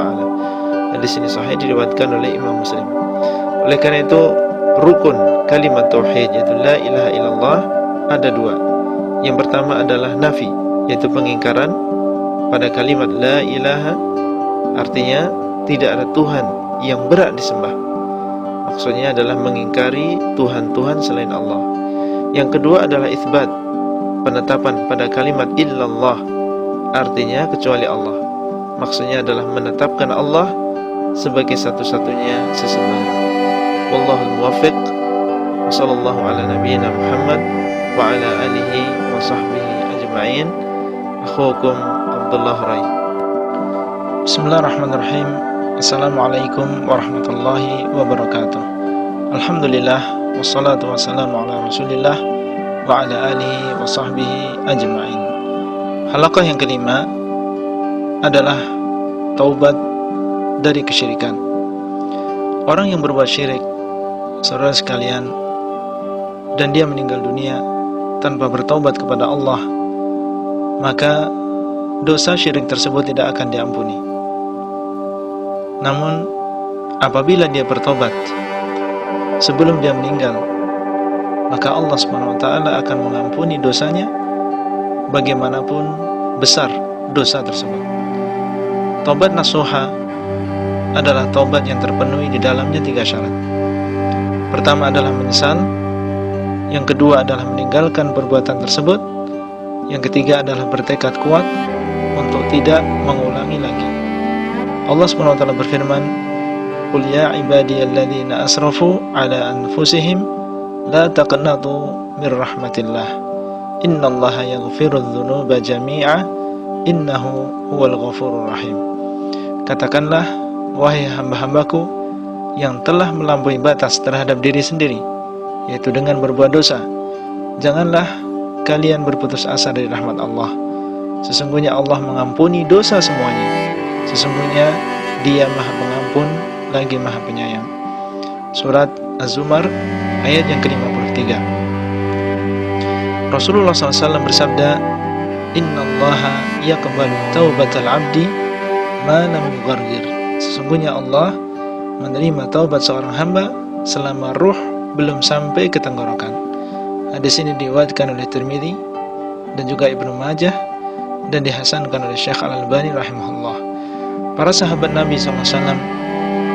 Dan di sini sahih diriwayatkan oleh Imam Muslim. Oleh karena itu, rukun kalimat tauhid yaitu la ilaha illallah ada dua. Yang pertama adalah nafi, yaitu pengingkaran pada kalimat la ilaha, artinya tidak ada Tuhan yang berhak disembah. Maksudnya adalah mengingkari Tuhan-Tuhan selain Allah. Yang kedua adalah itsbat, penetapan pada kalimat illallah, artinya kecuali Allah. Maksudnya adalah menetapkan Allah sebagai satu-satunya sesembahan. Wallahul muwaffiq. Wassallallahu ala nabiyyina Muhammad wa ala alihi wa sahbihi ajma'in. Akhukum Abdullah Rai. Bismillahirrahmanirrahim. Assalamualaikum warahmatullahi wabarakatuh. Alhamdulillah, wassalatu wassalamu ala rasulillah wa ala alihi wa sahbihi ajma'in. Halaqah yang kelima adalah taubat dari kesyirikan. Orang yang berbuat syirik, saudara sekalian, dan dia meninggal dunia tanpa bertaubat kepada Allah, maka dosa syirik tersebut tidak akan diampuni. Namun apabila dia bertobat sebelum dia meninggal, maka Allah SWT akan mengampuni dosanya bagaimanapun besar dosa tersebut. Taubat nasuha adalah taubat yang terpenuhi di dalamnya 3 syarat. Pertama adalah menyesal, yang kedua adalah meninggalkan perbuatan tersebut, yang ketiga adalah bertekad kuat untuk tidak mengulangi lagi. Allah SWT berfirman, "Qul ya ibadiyalladzina asrafu ala anfusihim la taqnatu mir rahmatillah innallaha yaghfirudz dzunuba jami'a innahu huwal ghafurur rahim." Katakanlah, wahai hamba-hambaku yang telah melampaui batas terhadap diri sendiri, yaitu dengan berbuat dosa, janganlah kalian berputus asa dari rahmat Allah. Sesungguhnya Allah mengampuni dosa semuanya. Sesungguhnya Dia Maha Pengampun lagi Maha Penyayang. Surat Az-Zumar ayat yang ke-53. Rasulullah SAW bersabda, "Innallaha yaqbalu taubatal 'abdi ma lam yughargir." Sesungguhnya Allah menerima taubat seorang hamba selama ruh belum sampai ke tenggorokan. Hadis ini diriwayatkan oleh Tirmidzi dan juga Ibnu Majah dan dihasankan oleh Syekh Al-Albani rahimahullah. Para sahabat Nabi SAW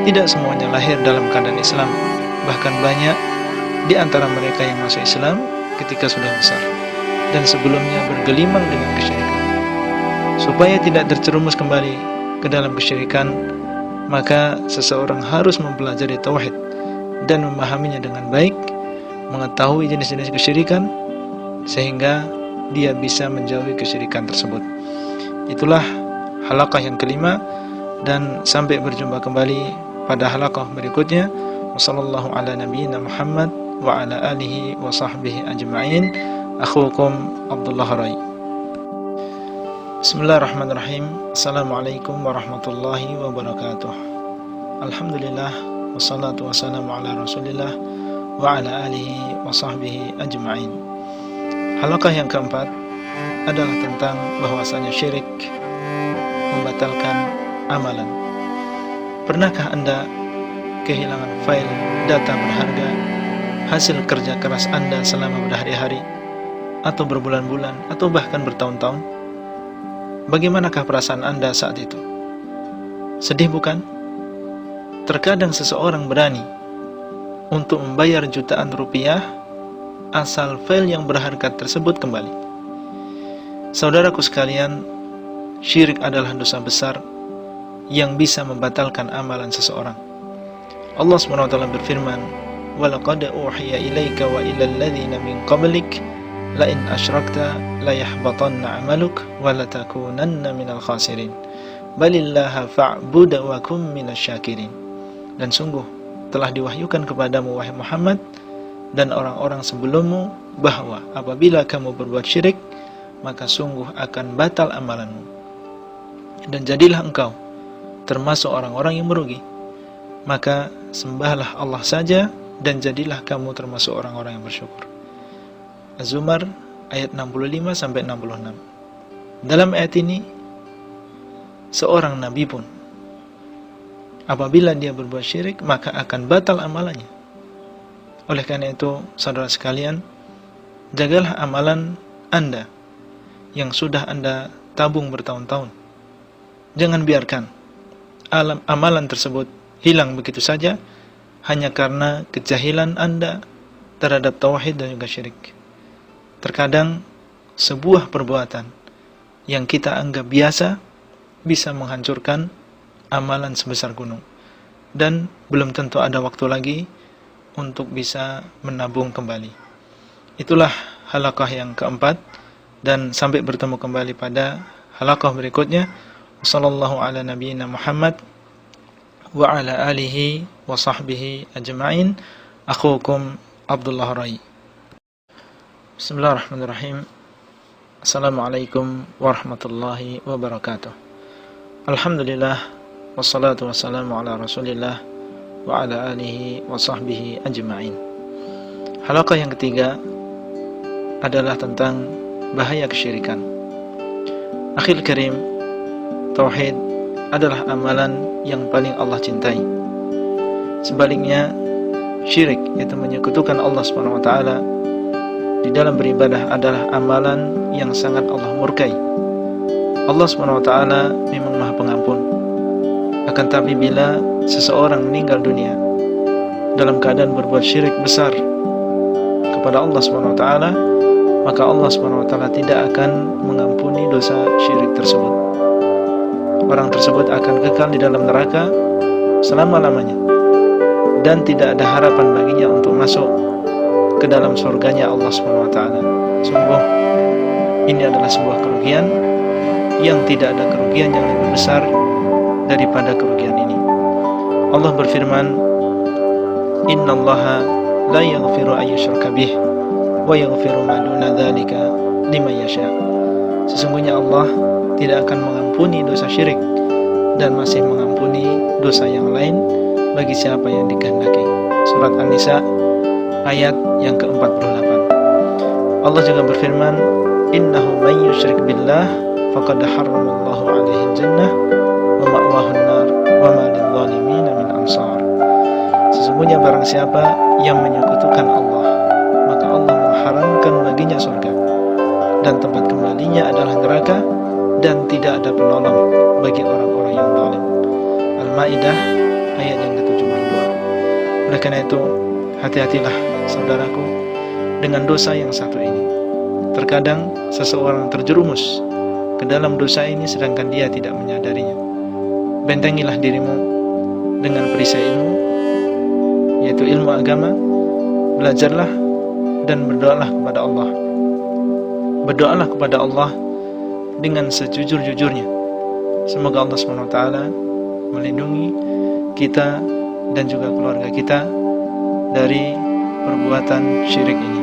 tidak semuanya lahir dalam keadaan Islam. Bahkan banyak di antara mereka yang masuk Islam ketika sudah besar dan sebelumnya bergelimang dengan kesyirikan. Supaya tidak terjerumus kembali ke dalam kesyirikan, maka seseorang harus mempelajari tauhid dan memahaminya dengan baik, mengetahui jenis-jenis kesyirikan sehingga dia bisa menjauhi kesyirikan tersebut. Itulah halaqah yang kelima, dan sampai berjumpa kembali pada halaqah berikutnya. Wassallallahu ala nabiyyina Muhammad wa ala alihi wa sahbihi ajma'in. Akhukum Abdullah Rai. Bismillahirrahmanirrahim. Assalamualaikum warahmatullahi wabarakatuh. Alhamdulillah, wassalatu wassalamu ala rasulillah wa ala alihi wa sahbihi ajma'in. Halaqah yang keempat adalah tentang bahwasanya syirik membatalkan amalan. Pernahkah Anda kehilangan file data berharga hasil kerja keras Anda selama berhari-hari atau berbulan-bulan atau bahkan bertahun-tahun? Bagaimanakah perasaan Anda saat itu? Sedih bukan? Terkadang seseorang berani untuk membayar jutaan rupiah asal file yang berharga tersebut kembali. Saudaraku sekalian, syirik adalah dosa besar yang bisa membatalkan amalan seseorang. Allah SWT berfirman, "Walaqad uhiya ilaika wa ilal ladzina min qablik la in asyrakta la yahbatanna 'amaluk wa la takunanna minal khasirin. Balillaha fa'bud wa kum minasyakirin." Dan sungguh telah diwahyukan kepadamu wahai Muhammad dan orang-orang sebelummu bahwa apabila kamu berbuat syirik, maka sungguh akan batal amalanmu. Dan jadilah engkau termasuk orang-orang yang merugi. Maka sembahlah Allah saja dan jadilah kamu termasuk orang-orang yang bersyukur. Az-Zumar ayat 65-66. Dalam ayat ini, seorang nabi pun apabila dia berbuat syirik, maka akan batal amalannya. Oleh karena itu, saudara sekalian, jagalah amalan Anda yang sudah Anda tabung bertahun-tahun. Jangan biarkan amalan tersebut hilang begitu saja hanya karena kejahilan Anda terhadap tauhid dan juga syirik. Terkadang sebuah perbuatan yang kita anggap biasa bisa menghancurkan amalan sebesar gunung, dan belum tentu ada waktu lagi untuk bisa menabung kembali. Itulah halaqah yang keempat, dan sampai bertemu kembali pada halaqah berikutnya. Wassallallahu ala nabiyyina Muhammad wa ala alihi wa sahbihi ajma'in.
Akhukum Abdullah Rai. Bismillahirrahmanirrahim. Assalamualaikum warahmatullahi wabarakatuh. Alhamdulillah, wassalatu wassalamu ala rasulillah wa ala alihi wa sahbihi ajma'in. Halaqah yang ketiga adalah tentang bahaya kesyirikan. Akhil karim, tauhid adalah amalan yang paling Allah cintai. Sebaliknya, syirik, yaitu menyekutukan Allah Subhanahu wa taala di dalam beribadah, adalah amalan yang sangat Allah murkai. Allah Subhanahu wa taala memang Maha Pengampun. Akan tapi bila seseorang meninggal dunia dalam keadaan berbuat syirik besar kepada Allah Subhanahu wa taala, maka Allah Subhanahu wa taala tidak akan mengampuni dosa syirik tersebut. Orang tersebut akan kekal di dalam neraka selama-lamanya dan tidak ada harapan baginya untuk masuk ke dalam surganya Allah Subhanahu wa taala. Sungguh ini adalah sebuah kerugian yang tidak ada kerugian yang lebih besar daripada kerugian ini. Allah berfirman, "Innallaha la yaghfiru an yushraka bih wa yaghfiru ma duna dzalika liman yasha." Sesungguhnya Allah tidak akan mengampuni dosa syirik dan masih mengampuni dosa yang lain bagi siapa yang dikehendaki. Surat An-Nisa ayat yang ke-48. Allah juga berfirman, "Innahu may yusyrik billah faqad harramallahu 'alaihi al-jannah wa ma'wahu an-nar wa ma lidh-dhalimin min ansar." Sesungguhnya barang siapa yang menyekutukan Allah, maka Allah mengharamkan baginya surga dan tempat kembalinya adalah neraka, dan tidak ada penolong bagi orang-orang yang zalim. Al-Maidah ayat yang ke-72. Oleh karena itu, hati-hatilah saudaraku dengan dosa yang satu ini. Terkadang seseorang terjerumus ke dalam dosa ini sedangkan dia tidak menyadarinya. Bentengilah dirimu dengan perisai ilmu, yaitu ilmu agama. Belajarlah dan berdoalah kepada Allah. Berdoalah kepada Allah dengan sejujur-jujurnya. Semoga Allah SWT melindungi kita dan juga keluarga kita dari perbuatan syirik ini.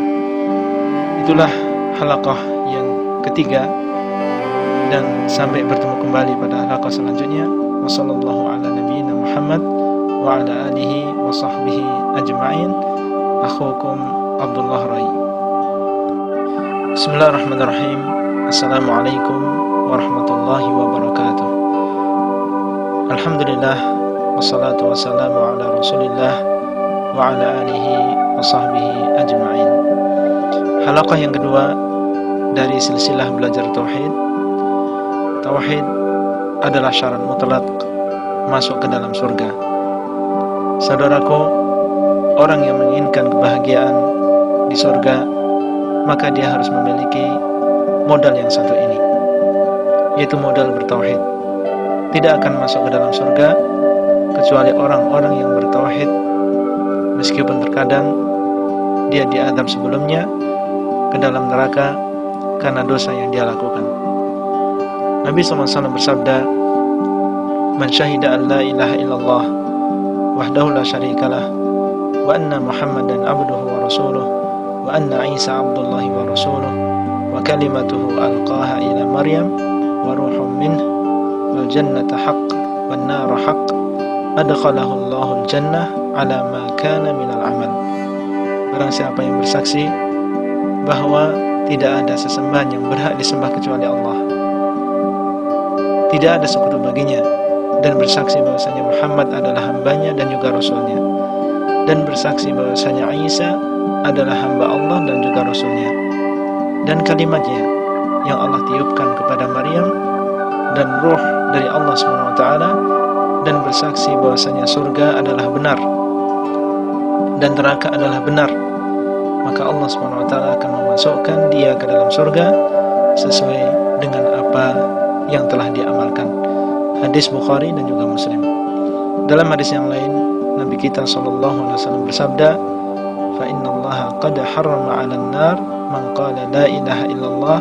Itulah halaqah yang ketiga, dan sampai bertemu kembali pada halaqah selanjutnya. Wassallallahu ala nabiyyina Muhammad wa ala alihi wa sahbihi ajma'in. Akhukum Abdullah Rai. Bismillahirrahmanirrahim. Assalamualaikum warahmatullahi wabarakatuh. Alhamdulillah, wassalatu wassalamu ala rasulillah wa ala alihi wa sahbihi ajma'in. Halaqah yang kedua dari silsilah belajar tauhid. Tauhid adalah syarat mutlak masuk ke dalam surga. Saudaraku, orang yang menginginkan kebahagiaan di surga, maka dia harus memiliki modal yang satu ini, yaitu modal bertauhid. Tidak akan masuk ke dalam surga kecuali orang-orang yang bertauhid, meskipun terkadang dia diazab sebelumnya ke dalam neraka karena dosa yang dia lakukan. Nabi SAW bersabda, "Man syahida an la ilaha illallah wahdahu la syarikalah wa anna Muhammadan abduhu wa rasuluh wa anna Isa abdullahi wa rasuluh wa kalimatuhu alqaha ila Maryam wa ruhum minh wal jannata haqq wan nar haqq adkhalahu Allahul jannah ala ma kana minal amal." Barang siapa yang bersaksi bahwa tidak ada sesembahan yang berhak disembah kecuali Allah, tidak ada sekutu baginya, dan bersaksi bahwasanya Muhammad adalah hambanya dan juga rasulnya, dan bersaksi bahwasanya Isa adalah hamba Allah dan juga rasulnya, dan kalimatnya yang Allah tiupkan kepada Maryam, dan ruh dari Allah SWT, dan bersaksi bahwasanya surga adalah benar dan neraka adalah benar, maka Allah SWT akan memasukkan dia ke dalam surga sesuai dengan apa yang telah diamalkan. Hadis Bukhari dan juga Muslim. Dalam hadis yang lain, Nabi kita SAW bersabda, "Fa innallaha qad harrama 'alan nar man qala la ilaha illallah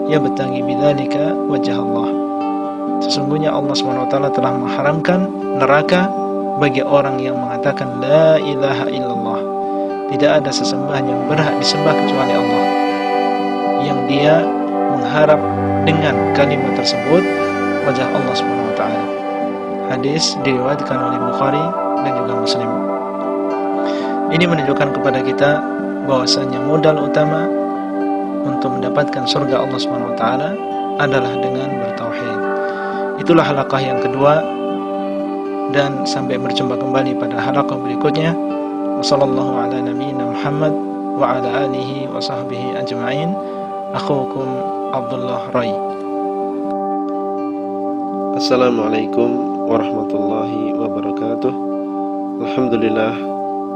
yabtaghi bidzalika wajha Allah." Sesungguhnya Allah SWT telah mengharamkan neraka bagi orang yang mengatakan la ilaha illallah tidak ada sesembahan yang berhak disembah kecuali Allah, yang dia mengharap dengan kalimat tersebut wajah Allah Subhanahu wa taala. Hadis diriwayatkan oleh Bukhari dan juga Muslim. Ini menunjukkan kepada kita bahwasanya modal utama untuk mendapatkan surga Allah Subhanahu wa taala adalah dengan bertauhid. Itulah halaqah yang kedua, dan sampai berjumpa kembali pada halaqah berikutnya. Wassallallahu ala nabiyyina Muhammad wa ala alihi wa sahbihi ajma'in. Akhukum Abdullah Rai.
Assalamualaikum warahmatullahi wabarakatuh. Alhamdulillah,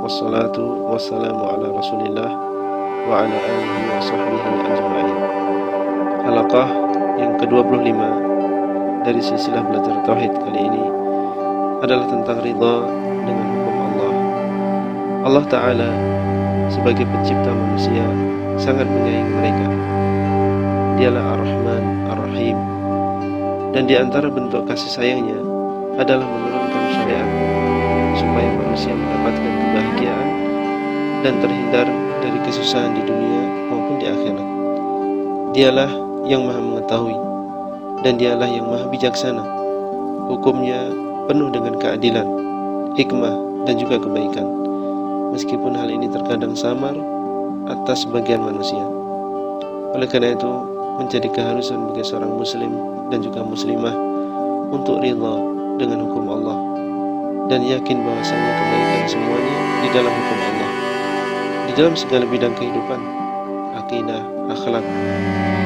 wassalatu wassalamu ala rasulillah wa ala alihi wa sahbihi ajma'in. Halaqah yang ke-25 dari silsilah belajar tauhid kali ini adalah tentang ridha dengan hukum Allah. Allah Ta'ala sebagai pencipta manusia sangat menyayangi mereka. Dialah Ar-Rahman Ar-Rahim, dan di antara bentuk kasih sayangnya adalah menurunkan syariat supaya manusia mendapatkan kebahagiaan dan terhindar dari kesusahan di dunia maupun di akhirat. Dialah yang maha mengetahui dan dialah yang maha bijaksana. Hukumnya penuh dengan keadilan, hikmah dan juga kebaikan, meskipun hal ini terkadang samar atas sebagian manusia. Oleh karena itu, menjadi keharusan bagi seorang muslim dan juga muslimah untuk ridha dengan hukum Allah dan yakin bahwasanya kebaikan semuanya di dalam hukum Allah, di dalam segala bidang kehidupan, akidah, akhlak,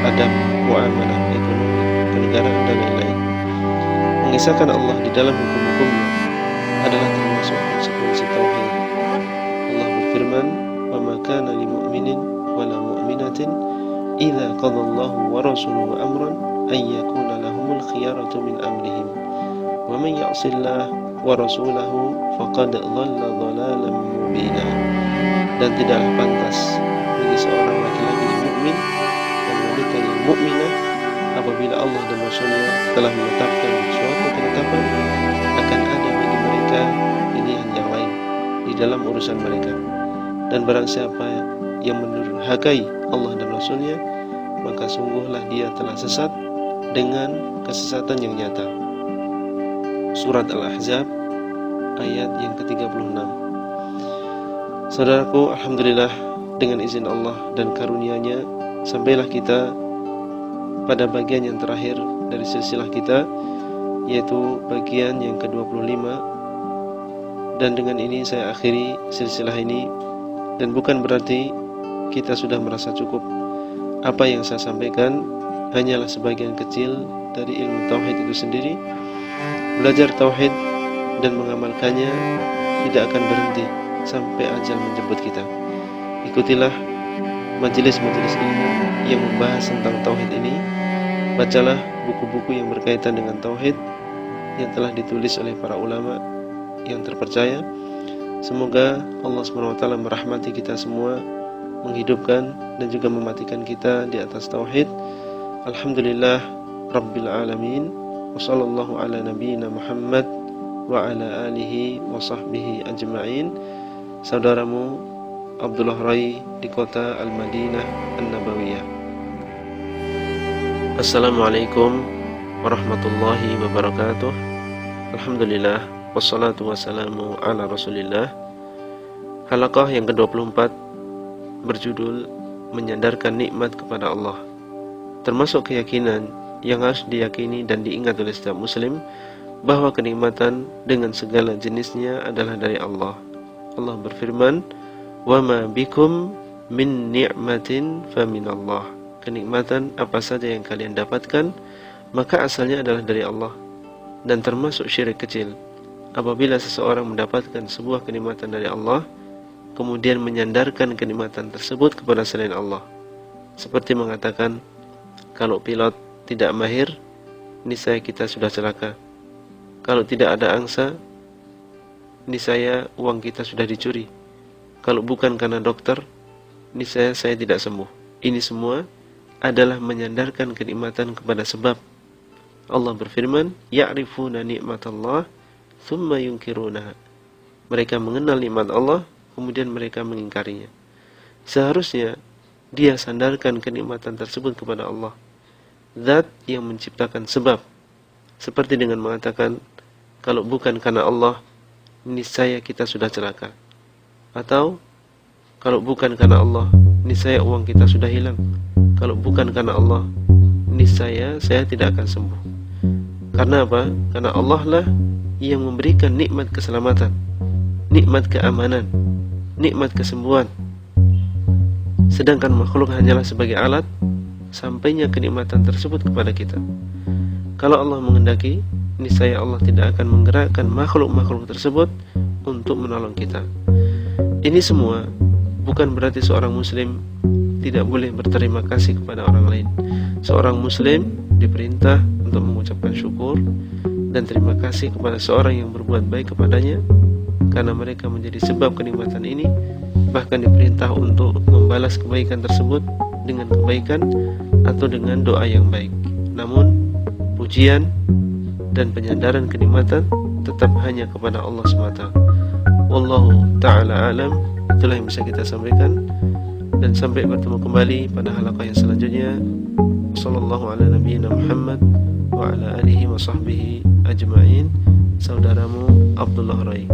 adab, muamalah, ekonomi, kenegaraan dan lain-lain. Mengisahkan Allah di dalam hukum-hukumnya adalah termasuk konsekuensi tauhid. Allah berfirman, "Wa ma kana lil mu'minin wa la mu'minatin idza qadallahu wa rasuluhu amran ay yakuna lahumul khiyaratu min amrihim wa man ya'sillah wa rasulahu faqad dhalla dhalalan mubina." Dan tidaklah pantas bagi seorang laki-laki yang mukmin dan wanita yang mukminah apabila Allah dan Rasulnya telah menetapkan suatu ketetapan, akan ada bagi mereka pilihan yang lain di dalam urusan mereka. Dan barang siapa yang mendurhakai Allah dan Rasulnya, maka sungguhlah dia telah sesat dengan kesesatan yang nyata. Surat Al-Ahzab ayat yang ke-36. Saudaraku, alhamdulillah, dengan izin Allah dan karunia-Nya sampailah kita pada bagian yang terakhir dari silsilah kita, yaitu bagian yang ke-25. Dan dengan ini saya akhiri silsilah ini, dan bukan berarti kita sudah merasa cukup. Apa yang saya sampaikan hanyalah sebagian kecil dari ilmu tauhid itu sendiri. Belajar tauhid dan mengamalkannya tidak akan berhenti sampai ajal menjemput kita. Ikutilah majelis-majelis ilmu yang membahas tentang tauhid ini. Bacalah buku-buku yang berkaitan dengan tauhid yang telah ditulis oleh para ulama yang terpercaya. Semoga Allah SWT merahmati kita semua, menghidupkan dan juga mematikan kita di atas tauhid. Alhamdulillah Rabbil Alamin. Wa sallallahu ala nabiyyina Muhammad wa ala alihi wa sahbihi ajma'in. Saudaramu Abdullah Rai di kota Al-Madinah An-Nabawiyah. Assalamualaikum warahmatullahi wabarakatuh. Alhamdulillah, wassalatu wassalamu ala rasulillah. Halaqah yang ke-24 berjudul menyandarkan nikmat kepada Allah. Termasuk keyakinan yang harus diyakini dan diingat oleh setiap muslim, bahwa kenikmatan dengan segala jenisnya adalah dari Allah. Allah berfirman, "Wa ma bikum min ni'matin faminallah." Kenikmatan apa saja yang kalian dapatkan, maka asalnya adalah dari Allah. Dan termasuk syirik kecil apabila seseorang mendapatkan sebuah kenikmatan dari Allah, kemudian menyandarkan kenikmatan tersebut kepada selain Allah. Seperti mengatakan, kalau pilot tidak mahir, niscaya kita sudah celaka. Kalau tidak ada angsa, niscaya uang kita sudah dicuri. Kalau bukan karena dokter, niscaya saya tidak sembuh. Ini semua adalah menyandarkan kenikmatan kepada sebab. Allah berfirman, "Ya'rifuna ni'matallah tsumma yunkirunaha." Mereka mengenal nikmat Allah, kemudian mereka mengingkarinya. Seharusnya dia sandarkan kenikmatan tersebut kepada Allah, Zat yang menciptakan sebab, seperti dengan mengatakan, kalau bukan karena Allah, niscaya kita sudah celaka. Atau, kalau bukan karena Allah, niscaya uang kita sudah hilang. Kalau bukan karena Allah, niscaya saya tidak akan sembuh. Karena apa? Karena Allah lah yang memberikan nikmat keselamatan, nikmat keamanan, nikmat kesembuhan. Sedangkan makhluk hanyalah sebagai alat sampainya kenikmatan tersebut kepada kita. Kalau Allah menghendaki, niscaya Allah tidak akan menggerakkan makhluk-makhluk tersebut untuk menolong kita. Ini semua bukan berarti seorang muslim tidak boleh berterima kasih kepada orang lain. Seorang muslim diperintah untuk mengucapkan syukur dan terima kasih kepada seorang yang berbuat baik kepadanya, karena mereka menjadi sebab kenikmatan ini. Bahkan diperintah untuk membalas kebaikan tersebut dengan kebaikan atau dengan doa yang baik. Namun pujian dan penyadaran kenikmatan tetap hanya kepada Allah semata. Wallahu ta'ala alam. Itulah yang bisa kita sampaikan, dan sampai bertemu kembali pada halaqah yang selanjutnya. Sallallahu ala nabiyyina Muhammad wa ala alihi wa sahbihi ajma'in. Saudaramu Abdullah Rai.